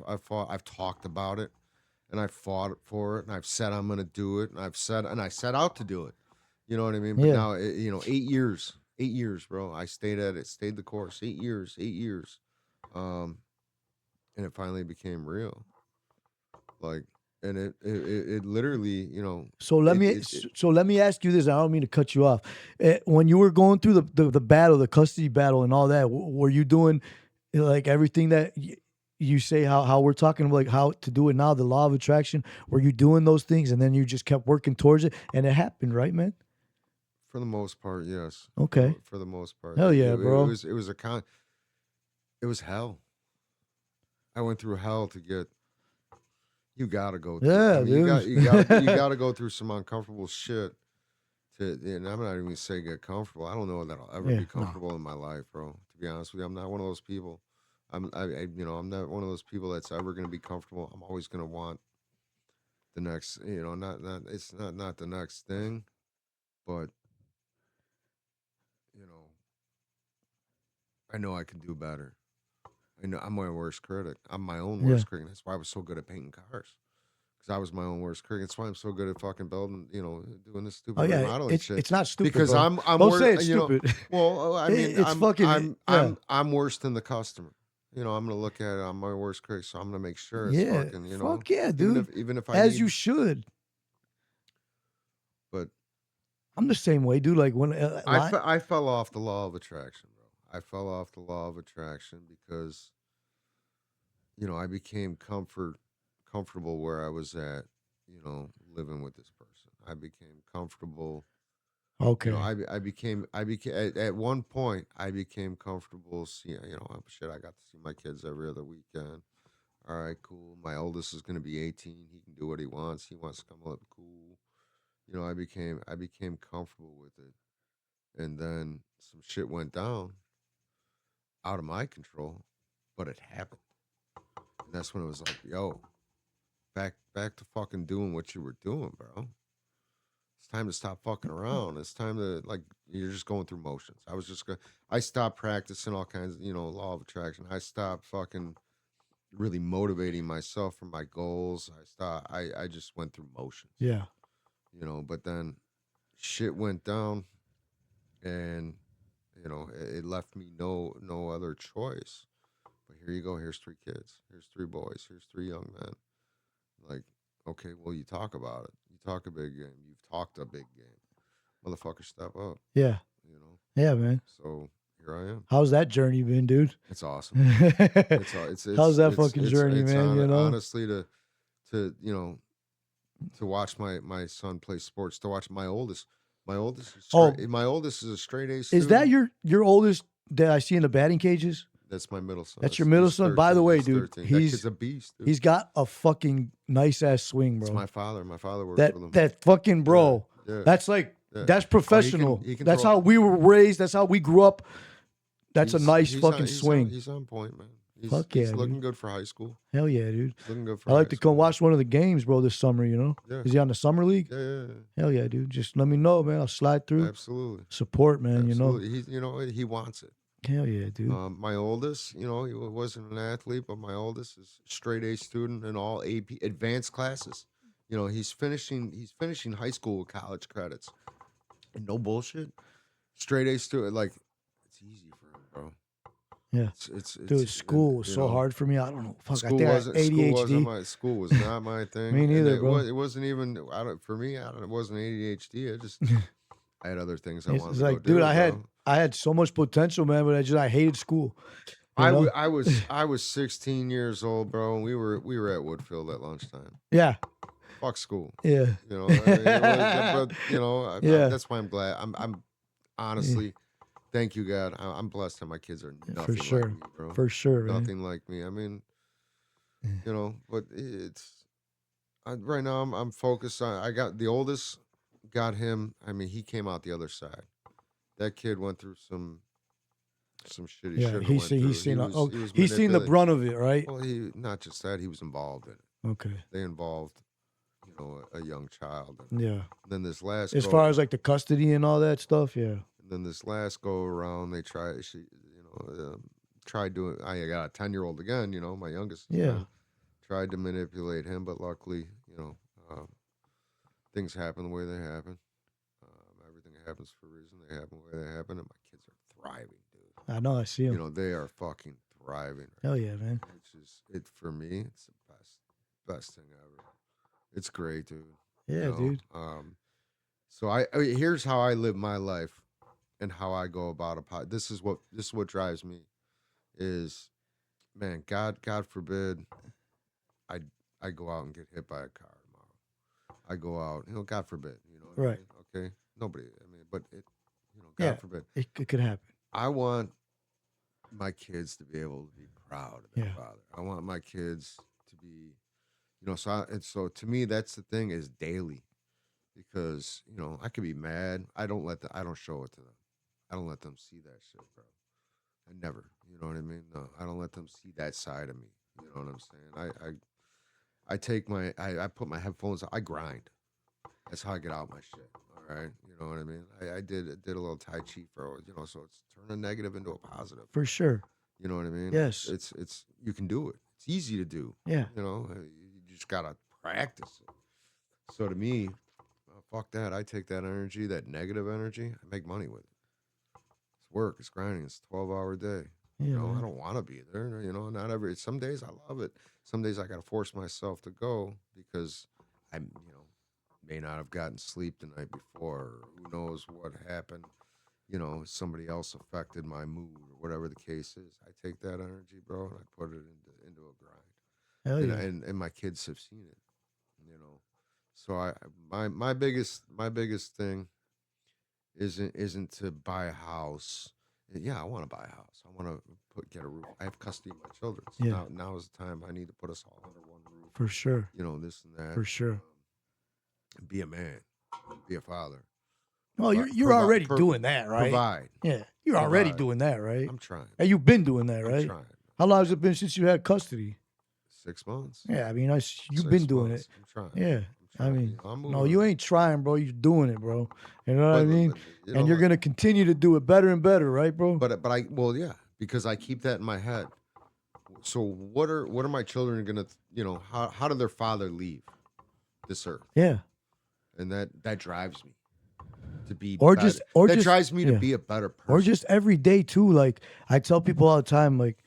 I've talked about it, and I fought for it, and I've said I'm gonna do it, and I set out to do it. You know what I mean? But now, 8 years, bro. I stayed at it, stayed the course. 8 years, and it finally became real. Like, and it literally, So let me ask you this. I don't mean to cut you off. When you were going through the battle, the custody battle, and all that, were you doing like everything that you say, how we're talking about, like how to do it now, the law of attraction, were you doing those things and then you just kept working towards it and it happened, right, man? For the most part, yes. Okay. For the most part, Hell yeah, bro. it was hell. I went through hell to get. You gotta go through. I Yeah, mean, dude. you gotta go through some uncomfortable shit. And I'm not even gonna say get comfortable. I don't know that I'll ever Yeah, be no. comfortable in my life, bro. To be honest with you, I'm not one of those people. I'm not one of those people that's ever gonna be comfortable. I'm always gonna want the next, it's not the next thing, but you know, I know I can do better. I know I'm my worst critic. I'm my own Yeah. worst critic. That's why I was so good at painting cars. Because I was my own worst critic. That's why I'm so good at fucking building, doing this Oh stupid yeah, remodeling shit. it's not stupid, Because bro. I'm Don't say worse, it's stupid. I mean, It's fucking yeah. I'm worse than the customer. I'm gonna look at it. I'm my worst critic, so I'm gonna make sure it's Yeah. fucking, Fuck yeah, even dude. if I As you need, should. but I'm the same way, dude. Like when I fell off the law of attraction, bro. I fell off the law of attraction because I became comfortable where I was at, living with this person. I became comfortable. okay. I became at one point I became comfortable seeing, shit, I got to see my kids every other weekend. All right, cool. My oldest is going to be 18. He can do what he wants. He wants to come up cool. I became comfortable with it. And then some shit went down out of my control, but it happened. And that's when it was like, yo, back to fucking doing what you were doing, bro. It's time to stop fucking around. It's time to like you're just going through motions. I stopped practicing all kinds of, law of attraction. I stopped fucking really motivating myself for my goals. I just went through motions. Yeah. But then shit went down and it left me no other choice. But here you go, here's 3 kids. Here's 3 boys. Here's 3 young men. Like, okay, well, you talk about it. You talk a big game. You've talked a big game. Motherfucker, step up. Yeah. Yeah, man. So here I am. How's that journey been, dude? It's awesome. How's that fucking journey, man? Honestly to watch my son play sports. To watch my oldest. My oldest is a straight A student. Is that your oldest that I see in the batting cages? That's my middle son. That's your middle son. 13. By the way, dude, that kid's a beast. Dude. He's got a fucking nice ass swing, bro. It's my father. My father works that with him. that fucking bro. Yeah. That's like that's professional. He can that's throw. How we were raised. That's how we grew up. That's a nice fucking swing. He's on point, man. Fuck yeah, he's looking dude. good for high school. Hell yeah, dude. Looking good for. I like to come watch one of the games, bro, this summer. Yeah. Is he on the summer league? Yeah. Hell yeah, dude. Just let me know, man. I'll slide through. Absolutely. Support, man. Absolutely. He wants it. Hell yeah, dude. My oldest, he wasn't an athlete, but my oldest is straight A student in all AP advanced classes. He's finishing high school with college credits. And no bullshit. Straight A student, like it's easy for him, bro. Yeah, dude. School was so hard for me. I don't know. Fuck, I think I had ADHD. School was not my thing. Me neither, bro. It wasn't even. For me. It wasn't ADHD. I had other things I wanted It's to like, go do. Dude, bro. I had so much potential, man, but I hated school. I was 16 years old, bro, and we were at Woodfield at lunchtime. Yeah. Fuck school. Yeah. That's why I'm glad. I'm honestly, thank you, God. I'm blessed that my kids are nothing for sure. like me, bro. For sure, nothing like me. I mean, but right now I'm focused on. I got the oldest, got him. I mean, he came out the other side. That kid went through some shit. He's seen the brunt of it, right? Well, he not just that, he was involved in it. Okay. They involved, a young child. Yeah. And then this last, as far as like the custody and all that stuff, yeah. And then this last go around, they tried. Tried doing. I got a 10-year-old again. My youngest. Yeah. Tried to manipulate him, but luckily, things happen the way they happen. Everything happens for a reason. They happen the way they happen, and my kids are thriving, dude. I know. I see them. They are fucking thriving. Hell yeah, man. For me. It's the best thing ever. It's great, dude. Yeah, dude. So here's how I live my life, and how I go about it. This is what drives me. Is man, God forbid, I I go out and get hit by a car tomorrow. I go out, God forbid, you know what I Right. mean? Okay, nobody, I mean, but it, Yeah. God forbid. It could happen. I want my kids to be able to be proud of their Yeah. father. I want my kids to be, and so to me, that's the thing is daily because I could be mad. I don't show it to them. I don't let them see that shit, bro. I never, you know what I mean? No, I don't let them see that side of me. You know what I'm saying? I take I put my headphones on, I grind. That's how I get out my shit. All right. You know what I mean? I did a little Tai Chi for, so it's turn a negative into a positive. For sure. You know what I mean? Yes. It's you can do it. It's easy to do. Yeah. You just gotta practice it. So to me, fuck that. I take that energy, that negative energy, I make money with it. It's work, it's grinding, it's a 12-hour day. Yeah, I man. don't want to be there. Not every. Some days I love it. Some days I got to force myself to go because may not have gotten sleep the night before. Or who knows what happened? Somebody else affected my mood or whatever the case is. I take that energy, bro, and I put it into a grind. Hell And yeah. and my kids have seen it. You know, so my biggest thing isn't to buy a house. Yeah, I want to buy a house. I want to get a roof. I have custody of my children. So Yeah. now is the time I need to put us all under one roof. For sure. This and that. For sure. Be a man. Be a father. Oh, you're already doing that, right? Provide. Yeah. You're already Provide. doing that, right? I'm trying. And you've been doing that, I'm right? trying. How long has it been since you had custody? 6 months. Yeah, I mean, you've 6 been doing months. it. I'm trying. Yeah. I'm I trying. mean, I'm no, moving you on. ain't trying, bro. You're doing it, bro. You know what I mean? And you're what? gonna continue to do it better and better, right, bro? But well, yeah, because I keep that in my head. So what are my children gonna how did their father leave this earth? Yeah. And that drives me to be Or better. just or that just drives me to yeah. be a better person. Or just every day too. Like I tell people all the time, like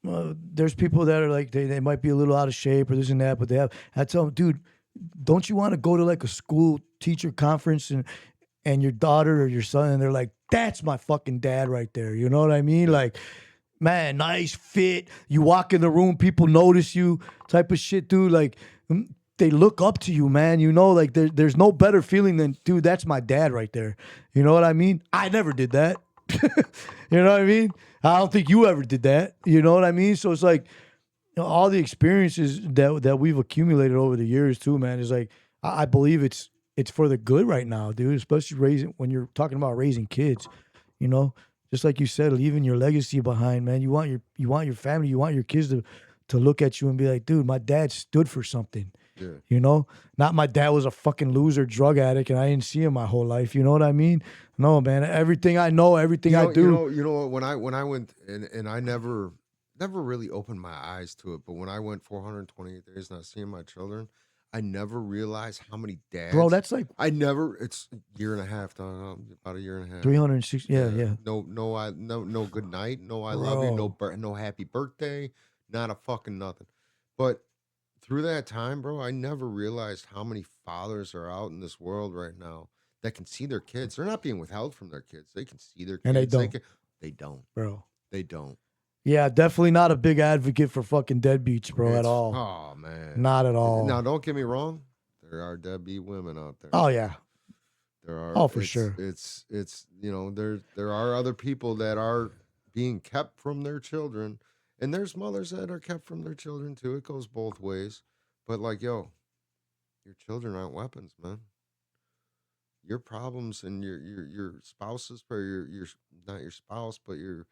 there's people that are like they might be a little out of shape or this and that, but they have. I tell them, dude, don't you want to go to like a school teacher conference and your daughter or your son, and they're like, that's my fucking dad right there. You know what I mean? Like, man, nice fit. You walk in the room, people notice you, type of shit, dude. Like, they look up to you, man. Like there's no better feeling than, dude, that's my dad right there. You know what I mean? I never did that. You know what I mean? I don't think you ever did that. You know what I mean? So it's like, all the experiences that we've accumulated over the years too, man, is like I believe it's for the good right now, dude. Especially when you're talking about raising kids, just like you said, leaving your legacy behind, man. You want your family, you want your kids to look at you and be like, dude, my dad stood for something. Yeah. Not my dad was a fucking loser drug addict and I didn't see him my whole life. You know what I mean? No, man. Everything I know, everything I do. You know when I went and I never really opened my eyes to it, but when I went 428 days not seeing my children, I never realized how many dads. Bro, that's like it's a year and a half, about a year and a half. 360. Yeah. No good night, no I love you, no happy birthday, not a fucking nothing. But through that time, bro, I never realized how many fathers are out in this world right now that can see their kids. They're not being withheld from their kids. They can see their kids. And they don't. They don't. Bro. They don't. Yeah, definitely not a big advocate for fucking deadbeats, bro, at all. Oh, man. Not at all. Now, don't get me wrong. There are deadbeat women out there. Oh, yeah. There are. Oh, for sure. It's there are other people that are being kept from their children. And there's mothers that are kept from their children, too. It goes both ways. But, like, your children aren't weapons, man. Your problems and your spouse's, or your not your spouse, but your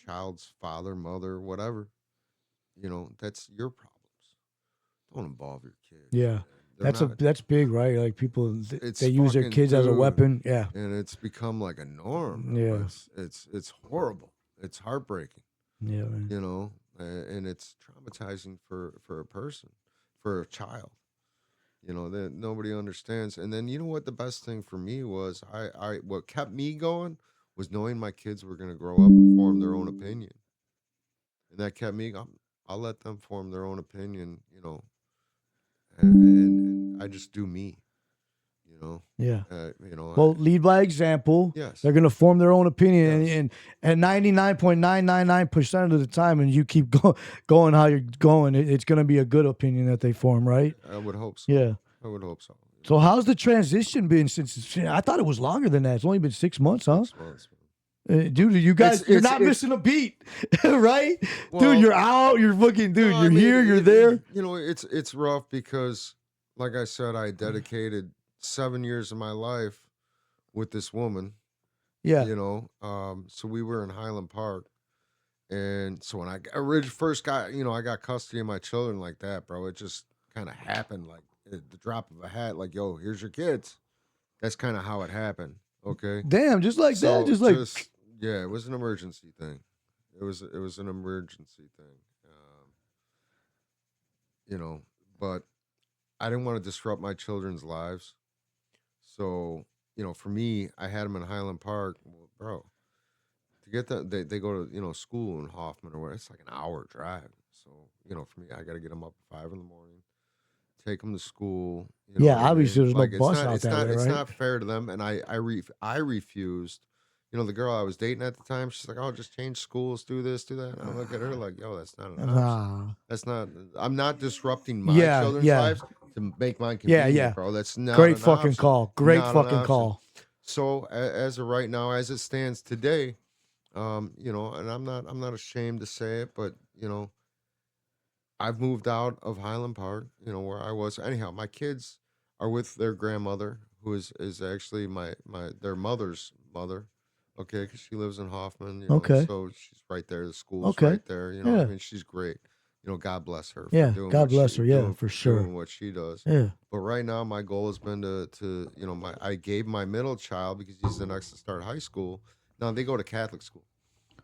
child's father, mother, whatever. That's your problems. Don't involve your kids. Yeah. That's big, right? Like people, they use their kids as a weapon. Yeah. And it's become like a norm. Yeah. It's horrible. It's heartbreaking. Yeah, man. And it's traumatizing for a person, for a child. That nobody understands. And then what the best thing for me was, what kept me going was knowing my kids were going to grow up and form their own opinion. And that kept me. I'll let them form their own opinion. And I just do me. Yeah. You know, Well, lead by example. yes. They're gonna form their own opinion, Yes. and 99.999% of the time, and you keep going how you're going, it's gonna be a good opinion that they form, right? I would hope so. Yeah. I would hope so. So how's the transition been since? I thought it was longer than that. It's only been 6 months, huh? 6 months. Dude, you guys, you're not it's- missing a beat, right? Well, dude, you're out. You're fucking, dude. No, I you're mean, here. You're there. You know, it's rough because, like I said, I dedicated 7 years of my life with this woman. Yeah. You know, so we were in Highland Park, and so when I first got, I got custody of my children like that, bro. It just kind of happened like at the drop of a hat. Like, yo, here's your kids. That's kind of how it happened. Okay. Damn, just like So that. Just like. yeah, it was an emergency thing. It was an emergency thing. You know, but I didn't want to disrupt my children's lives. So, for me, I had them in Highland Park. Well, bro, to get that, they go to, school in Hoffman or where it's like an hour drive. So, for me, I got to get them up at 5 in the morning, take them to school. You know Yeah, what I obviously mean? there's no bus it's out it's that not, way, it's right? not fair to them. And I refused. The girl I was dating at the time, she's like, "Oh, just change schools, do this, do that." And I look at her like, "Yo, that's not an option. Nah. That's not. I'm not disrupting my Yeah, children's yeah. lives to make mine Yeah, convenient, yeah. bro. That's not Great an fucking option. call. Great Not an fucking option. call. So as of right now, as it stands today, and I'm not ashamed to say it, but I've moved out of Highland Park, where I was. Anyhow, my kids are with their grandmother, who is actually their mother's mother. Okay, because she lives in Hoffman, Okay. so she's right there. The school's Okay. right there. I Yeah. mean, she's great. God bless her for Yeah. doing God what bless she, her. Yeah, doing, for sure. doing what she does. Yeah. But right now, my goal has been to I gave my middle child, because he's the next to start high school. Now they go to Catholic school.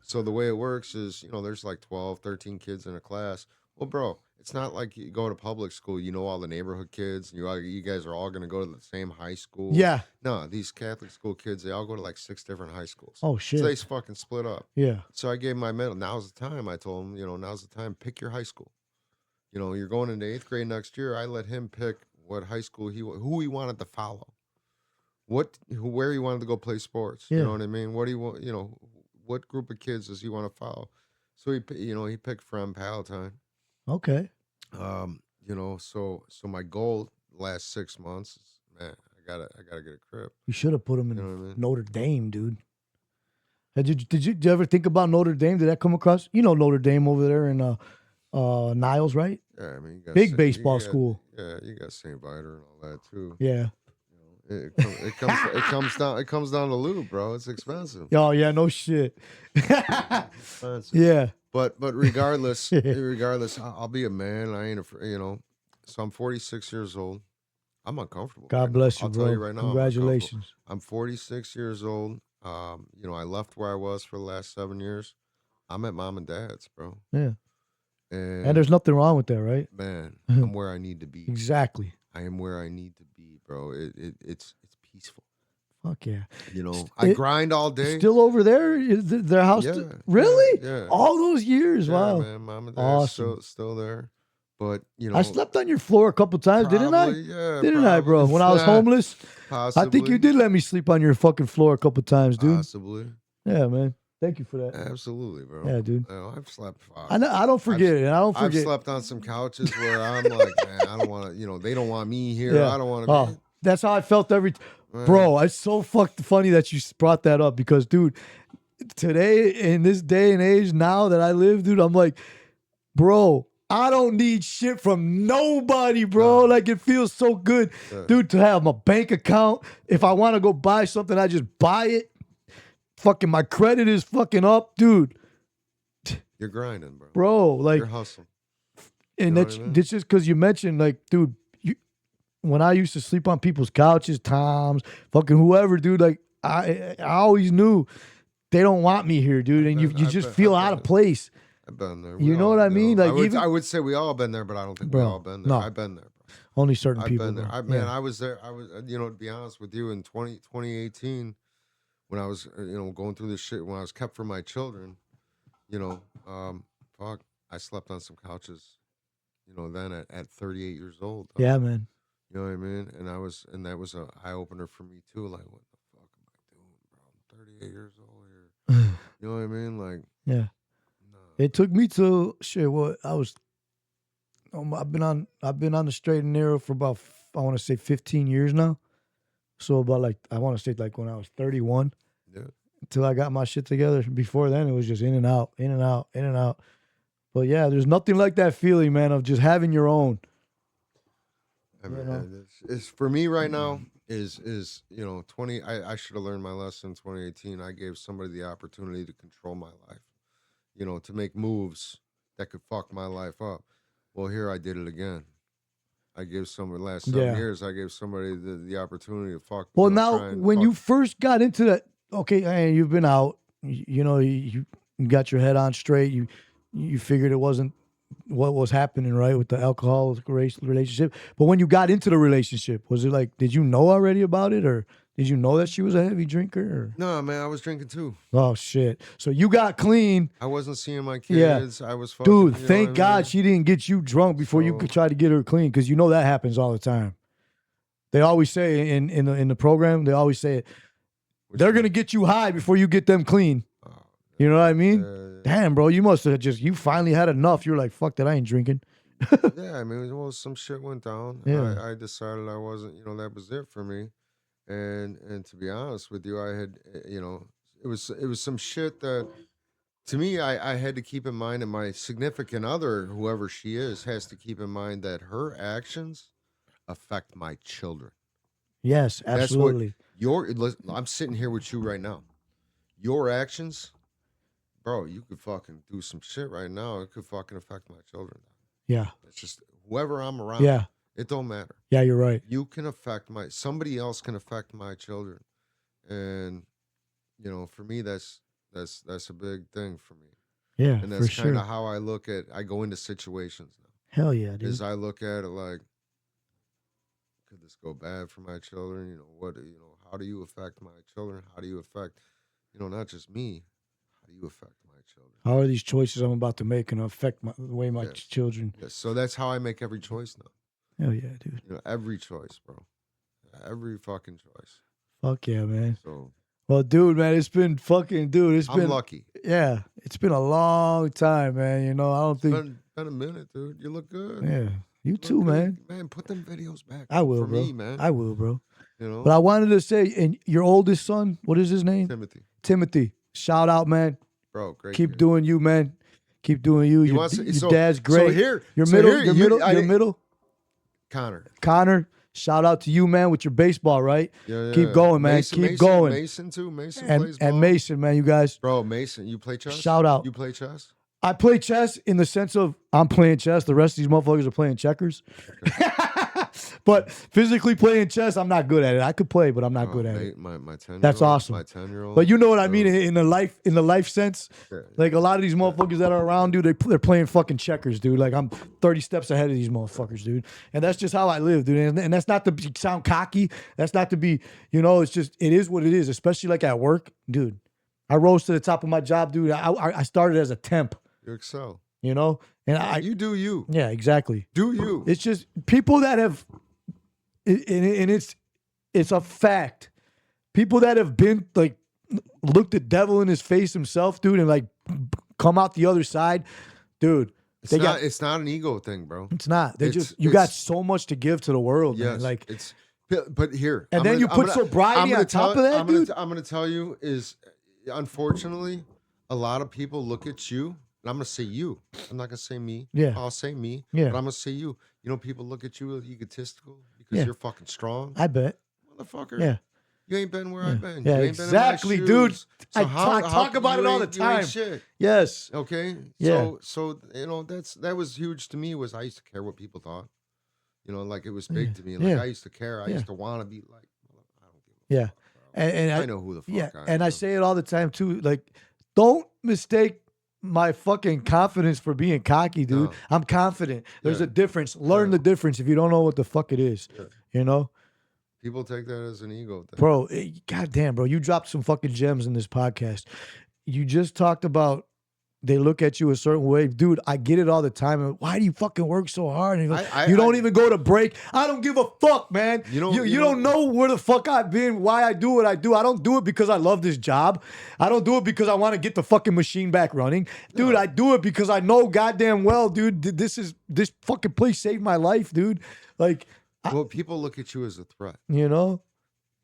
So the way it works is, there's like 12, 13 kids in a class. Well, bro, it's not like you go to public school, all the neighborhood kids, you guys are all going to go to the same high school. Yeah. No, these Catholic school kids, they all go to like 6 different high schools. Oh, So they shit. fucking split up. Yeah. So I gave my middle. Now's the time. I told him, now's the time. Pick your high school. You're going into 8th grade next year. I let him pick what high school who he wanted to follow, where he wanted to go play sports. Yeah. You know what I mean? What do you want? What group of kids does he want to follow? So he picked from Palatine. Okay. So my goal the last 6 months is, man, I gotta get a crib. You should have put him in You know what I mean? Notre Dame, dude. Did you ever think about Notre Dame? Did that come across? Notre Dame over there in Niles, right? Yeah, I mean, you got Big baseball school. Yeah, you got St. Viator and all that too. Yeah. It comes down to loot, bro. It's expensive. Oh yeah, no shit. Expensive. Yeah. But regardless, I'll be a man. I ain't afraid, So I'm 46 years old. I'm uncomfortable. God right bless now. you, I'll bro. tell you right now. Congratulations. I'm 46 years old. I left where I was for the last 7 years. I'm at mom and dad's, bro. Yeah. And there's nothing wrong with that, right? Man, I'm where I need to be. Exactly. I am where I need to be, bro. It's peaceful. Fuck yeah. I grind all day. Still over there? Is their house? Yeah, Really? Yeah. All those years? Yeah, Wow. man, mom and dad Awesome. still there. But I slept on your floor a couple times, didn't I? Yeah, didn't I, bro? When I was homeless, possibly. I think you did let me sleep on your fucking floor a couple times, dude. Possibly. Yeah, man. Thank you for that. Absolutely, bro. Yeah, dude. I've slept. I don't forget it. I don't forget. I've slept on some couches where I'm like, man, I don't want to. They don't want me here. Yeah. I don't want to. Be. That's how I felt every. Bro, it's so fucking funny that you brought that up because, dude, today in this day and age now that I live, dude, I'm like, bro, I don't need shit from nobody, bro. Like, it feels so good, dude, to have my bank account. If I want to go buy something, I just buy it. Fucking my credit is fucking up, dude. You're grinding, bro. Bro, like, you're hustling. And that's just because you mentioned, like, dude, when I used to sleep on people's couches, Tom's, fucking whoever, dude, like, I always knew they don't want me here, dude. And you just feel out of place. I've been there. You know what I mean? Like, I would say we all been there, but I don't think we all been there. No. I've been there, bro. Only certain people. I've been there. I was there. I was, to be honest with you, in 2018, when I was, going through this shit, when I was kept from my children, I slept on some couches, then at 38 years old. Yeah, man. You know what I mean? And that was a eye opener for me too. Like, what the fuck am I doing, bro? I'm 38 years old here. You know what I mean? Like, Yeah. nah. It took me to shit. What I was, I've been on the straight and narrow for about I want to say 15 years now. So about like I want to say like when I was 31 Yeah. until I got my shit together. Before then, it was just in and out, in and out, in and out. But yeah, there's nothing like that feeling, man, of just having your own. I You mean, know? it's for me right now is 20. I should have learned my lesson in 2018. I gave somebody the opportunity to control my life. To make moves that could fuck my life up. Well, here I did it again. I gave somebody last 7 Yeah. years. I gave somebody the opportunity to fuck. Well, now Trying to when fuck. you first got into that, okay, and you've been out, you got your head on straight. You figured it wasn't what was happening, right, with the alcohol relationship. But when you got into the relationship, was it like, did you know already about it, or did you know that she was a heavy drinker? Or? No, man, I was drinking too. Oh shit! So you got clean. I wasn't seeing my Yeah. kids. I was fucking. Dude, You know thank what I God mean? she didn't get you drunk before you So- could try to get her clean, because you know that happens all the time. They always say in the program, they always say it. They're gonna get you high before you get them clean. Oh, You know what I mean? yeah. Damn, bro, you must have you finally had enough. You're like, fuck that, I ain't drinking. Yeah, I mean, well, some shit went down. Yeah. I decided I wasn't. That was it for me. And to be honest with you, I had, it was some shit that to me I had to keep in mind, and my significant other, whoever she is, has to keep in mind that her actions affect my children. Yes, That's what absolutely. I'm sitting here with you right now. Your actions, bro, you could fucking do some shit right now. It could fucking affect my children. Yeah. It's just whoever I'm around. Yeah. It don't matter. Yeah, you're right. You can affect somebody else can affect my children. And for me that's a big thing for me. Yeah, And for that's kind sure. of how I go into situations now. Hell yeah, dude. Is I look at it like, could this go bad for my children? How do you affect my children? How do you affect, not just me, how do you affect my children? How are these choices I'm about to make going to affect the way my Yes. children? Yes. So that's how I make every choice now. Hell yeah, dude. Every choice, bro. Every fucking choice. Fuck yeah, man. So Well, dude, man, it's been fucking, dude. It's I'm been lucky. Yeah, it's been a long time, man. I don't think. Been a minute, dude. You look good. Yeah, you Look too, good. man. Man, put them videos back. I will, for bro. me, man. I will, bro. You know, But I wanted to say, and your oldest son, what is his name? Timothy, Timothy. Shout out, man. bro, great. Keep kid. doing you, man. Keep doing you. He Your, wants to- your so- dad's so great. here- your so middle, here, your you- middle, I your didn't- middle. Connor. Connor. Shout out to you, man, with your baseball, right? Yeah, Keep going, man. Keep going. Mason too. Mason plays ball. And Mason, man, you guys. Bro, Mason, you play chess? Shout out. You play chess? I play chess in the sense of I'm playing chess. The rest of these motherfuckers are playing checkers. But physically playing chess, I'm not good at it. I could play, but I'm not good at it. My 10-year-old. That's awesome. My 10-year-old. But you know what I mean in the life sense. Yeah. Like a lot of these motherfuckers that are around, dude, they're playing fucking checkers, dude. Like I'm 30 steps ahead of these motherfuckers, dude. And that's just how I live, dude. And that's not to sound cocky. That's not to be, it's just it is what it is. Especially like at work, dude. I rose to the top of my job, dude. I started as a temp. You excel. And You do you. yeah, exactly. Do you. It's just people that have, and it's a fact. People that have been like looked the devil in his face himself, dude, and like come out the other side, dude. It's not an ego thing, bro. It's not. They It's- just you got it's- so much to give to the world, man. Yes. Like It's but here. And then you put sobriety on top of that, dude? I'm gonna tell you is, unfortunately, a lot of people look at you, and I'm gonna say you. I'm not gonna say me. Yeah. I'll say me. Yeah. But I'm gonna say you. People look at you egotistical because Yeah. you're fucking strong, I bet. motherfucker. Yeah. You ain't been where I've been. Yeah, You ain't exactly, been in my dude. shoes. I how talk about you it all the ain't- you ain't time. shit. Yes. Okay. Yeah. So that was huge to me. Was I used to care what people thought. Like it was big to me. Like Yeah. I used to care. I Yeah. used to want to be like. I don't give a Yeah. fuck, bro. And I know who the fuck yeah, I and I am. say it all the time too. Like, don't mistake my fucking confidence for being cocky, dude. No. I'm confident. There's Yeah. a difference. Learn Yeah. the difference if you don't know what the fuck it is. Yeah. People take that as an ego thing. Bro, goddamn, bro, you dropped some fucking gems in this podcast. You just talked about they look at you a certain way. Dude, I get it all the time. And why do you fucking work so hard? And you don't even go to break. I don't give a fuck, man. You don't know where the fuck I've been, why I do what I do. I don't do it because I love this job. I don't do it because I want to get the fucking machine back running. Dude, I do it because I know goddamn well, dude, this fucking place saved my life, dude. Like, well, people look at you as a threat. You know?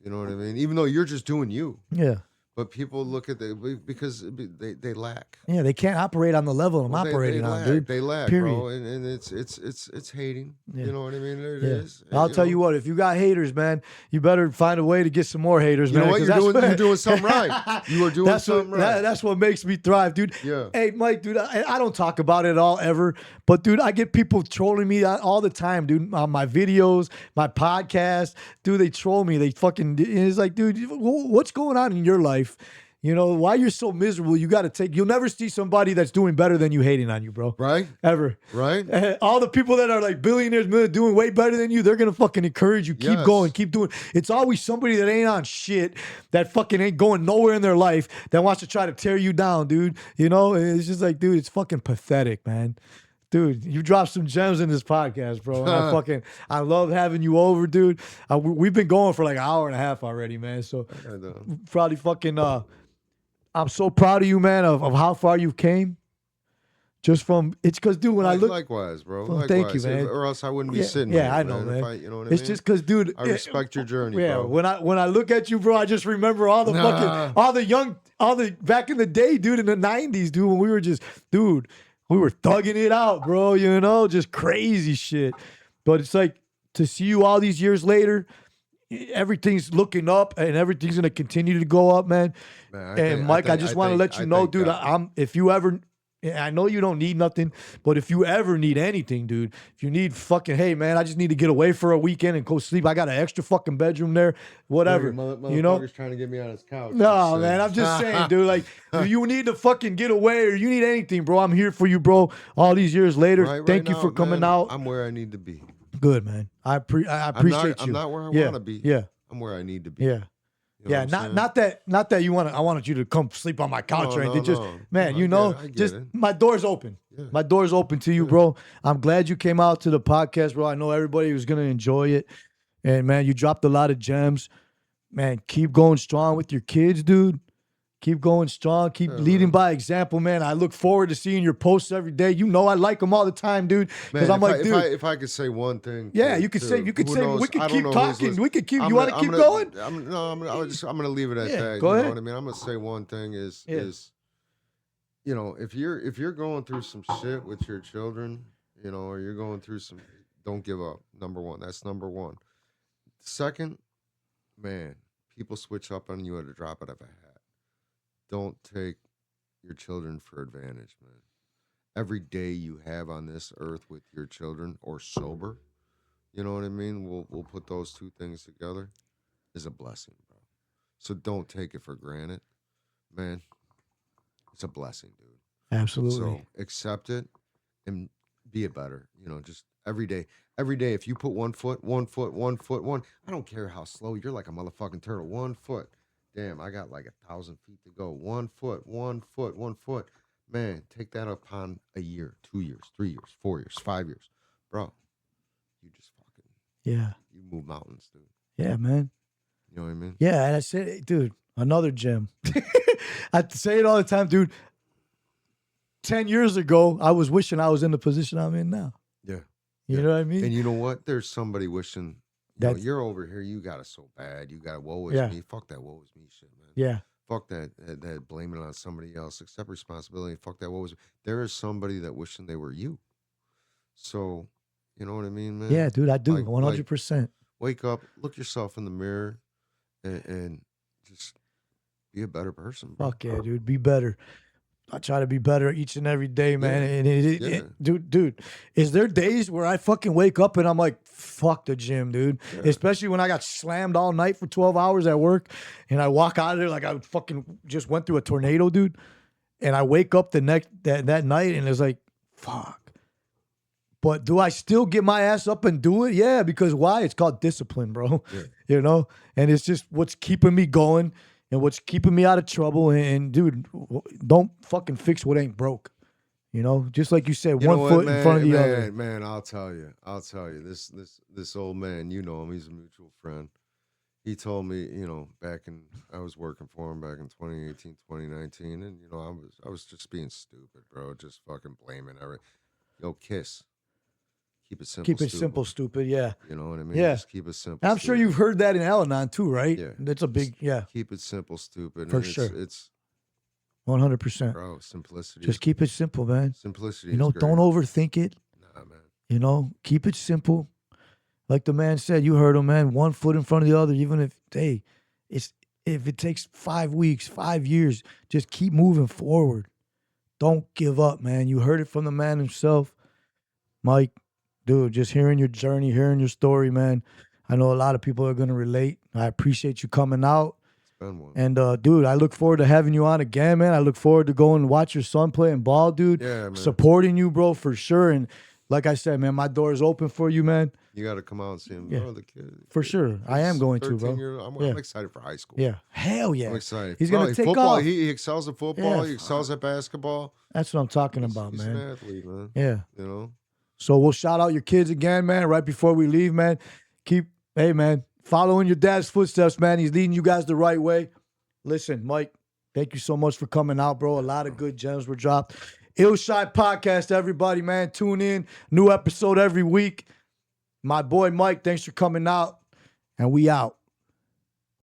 You know what I mean? Even though you're just doing you. Yeah. But people look at because they lack. Yeah, they can't operate on the level I'm operating on, dude. They lack, period. bro, and it's hating. Yeah. You know what I mean? It is. I'll tell you what, if you got haters, man, you better find a way to get some more haters, man. You know what? You're doing something right. You are doing something right. That's what makes me thrive, dude. Yeah. Hey, Mike, dude, I don't talk about it at all ever, but dude, I get people trolling me all the time, dude, on my videos, my podcast. Dude, they troll me. They fucking, it's like, dude, what's going on in your life? You know, why you're so miserable, you'll never see somebody that's doing better than you hating on you, bro. Right? Ever. Right? All the people that are like billionaires doing way better than you, they're going to fucking encourage you. Keep going, keep doing. It's always somebody that ain't on shit, that fucking ain't going nowhere in their life, that wants to try to tear you down, dude. You know, it's just like, dude, it's fucking pathetic, man. Dude, you dropped some gems in this podcast, bro. And I love having you over, dude. We've been going for like an hour and a half already, man. So probably fucking... I'm so proud of you, man, of how far you've came. Just from, it's because, dude, when I look. Likewise, bro. Well, thank you, man. Or else I wouldn't be sitting here. Yeah, I know, man. You know what it's I mean? just because, dude. I respect your journey, yeah, bro. when I look at you, bro, I just remember all the back in the day, dude, in the 90s, dude, when we were just, dude, we were thugging it out, bro, you know, just crazy shit. But it's like, to see you all these years later, everything's looking up and everything's going to continue to go up, man. Mike, I just want to let you know, dude, if you ever, I know you don't need nothing, but if you ever need anything, dude, if you need fucking, hey, man, I just need to get away for a weekend and go sleep. I got an extra fucking bedroom there, whatever. You know? Trying to get me on his couch. No, man, I'm just saying, dude, like, if you need to fucking get away or you need anything, bro, I'm here for you, bro, all these years later. Thank you for coming out. I'm where I need to be. Good, man. I appreciate you. I'm not where I want to be. Yeah. I'm where I need to be. Yeah. You know not that I wanted you to come sleep on my couch or anything. Man, my door's open. Yeah. My door's open to you, bro. I'm glad you came out to the podcast, bro. I know everybody was gonna enjoy it. And man, you dropped a lot of gems. Man, keep going strong with your kids, dude. Keep going strong. Keep leading by example, man. I look forward to seeing your posts every day. You know I like them all the time, dude. Because I'm like, dude. If I could say one thing. You could say. We could keep talking. We could keep. You want to keep going? I'm gonna leave it at that. Go ahead. Know what I mean? I'm gonna say one thing is, you know, if you're going through some shit with your children, you know, or you're going through some, don't give up. Number one. That's number one. Second, man, people switch up on you at a drop of a hat. Don't take your children for advantage, man. Every day you have on this earth with your children or sober, you know what I mean? We'll put those two things together, is a blessing, bro. So don't take it for granted, man. It's a blessing, dude. Absolutely. So accept it and be it better. You know, just every day. Every day, if you put 1 foot, I don't care how slow, you're like a motherfucking turtle. 1 foot. Damn, I got like 1,000 feet to go. 1 foot. Man, take that upon a year, 2 years, 3 years, 4 years, 5 years. Bro, you just fucking, you move mountains, dude. Yeah, man. You know what I mean? Yeah, and I said, dude, another gem. I say it all the time, dude. 10 years ago, I was wishing I was in the position I'm in now. Yeah. You know what I mean? And you know what? There's somebody wishing... you're over here. You got it so bad. You got it. Woe is me. Fuck that. Woe is me shit, man. Yeah. Fuck that blaming it on somebody else. Accept responsibility. Fuck that. Woe is me. There is somebody that wishing they were you. So, you know what I mean, man? Yeah, dude. I do. 100%. Wake up. Look yourself in the mirror, and just be a better person, bro. Fuck yeah, dude. Be better. I try to be better each and every day, man. Yeah. And dude, is there days where I fucking wake up and I'm like, fuck the gym, dude? Yeah. Especially when I got slammed all night for 12 hours at work and I walk out of there like I fucking just went through a tornado, dude. And I wake up that night and it's like, fuck. But do I still get my ass up and do it? Yeah, because why? It's called discipline, bro. Yeah. You know? And it's just what's keeping me going. and what's keeping me out of trouble. And dude, don't fucking fix what ain't broke. You know, just like you said, You one know what, foot man, in front of the man, other. Man, I'll tell you. This old man, you know him. He's a mutual friend. He told me, back in I was working for him back in 2018, 2019, and I was just being stupid, bro. Just fucking blaming everything. Kiss. Keep it simple. Keep it stupid. simple, stupid. Yeah. You know what I mean? Yeah. Just keep it simple. And I'm sure you've heard that in Al-Anon too, right? Yeah. That's a big, Keep it simple, stupid. For and sure. It's 100%. bro, simplicity. Just keep it simple, man. Simplicity. You know, is great. don't overthink it. Nah, man. You know, keep it simple. Like the man said, you heard him, man. One foot in front of the other. Even if, hey, if it takes 5 weeks, 5 years, just keep moving forward. Don't give up, man. You heard it from the man himself, Mike. Dude, just hearing your journey, hearing your story, man. I know a lot of people are gonna relate. I appreciate you coming out. It's been one. And dude, I look forward to having you on again, man. I look forward to going and watch your son playing ball, dude. Yeah, man. Supporting you, bro, for sure. And like I said, man, my door is open for you, man. You got to come out and see him. Yeah. Bro, the kid. For sure. I am going to, bro. I'm excited for high school. Yeah. Hell yeah. I'm excited. He's Bro, going to take football, off. He excels at football. Yeah. He excels at basketball. That's what I'm talking about, He's man. an athlete, man. Yeah. You know? So we'll shout out your kids again, man, right before we leave, man. Hey, man, following your dad's footsteps, man. He's leading you guys the right way. Listen, Mike, thank you so much for coming out, bro. A lot of good gems were dropped. Ill Shy Podcast, everybody, man. Tune in. New episode every week. My boy Mike, thanks for coming out. And we out.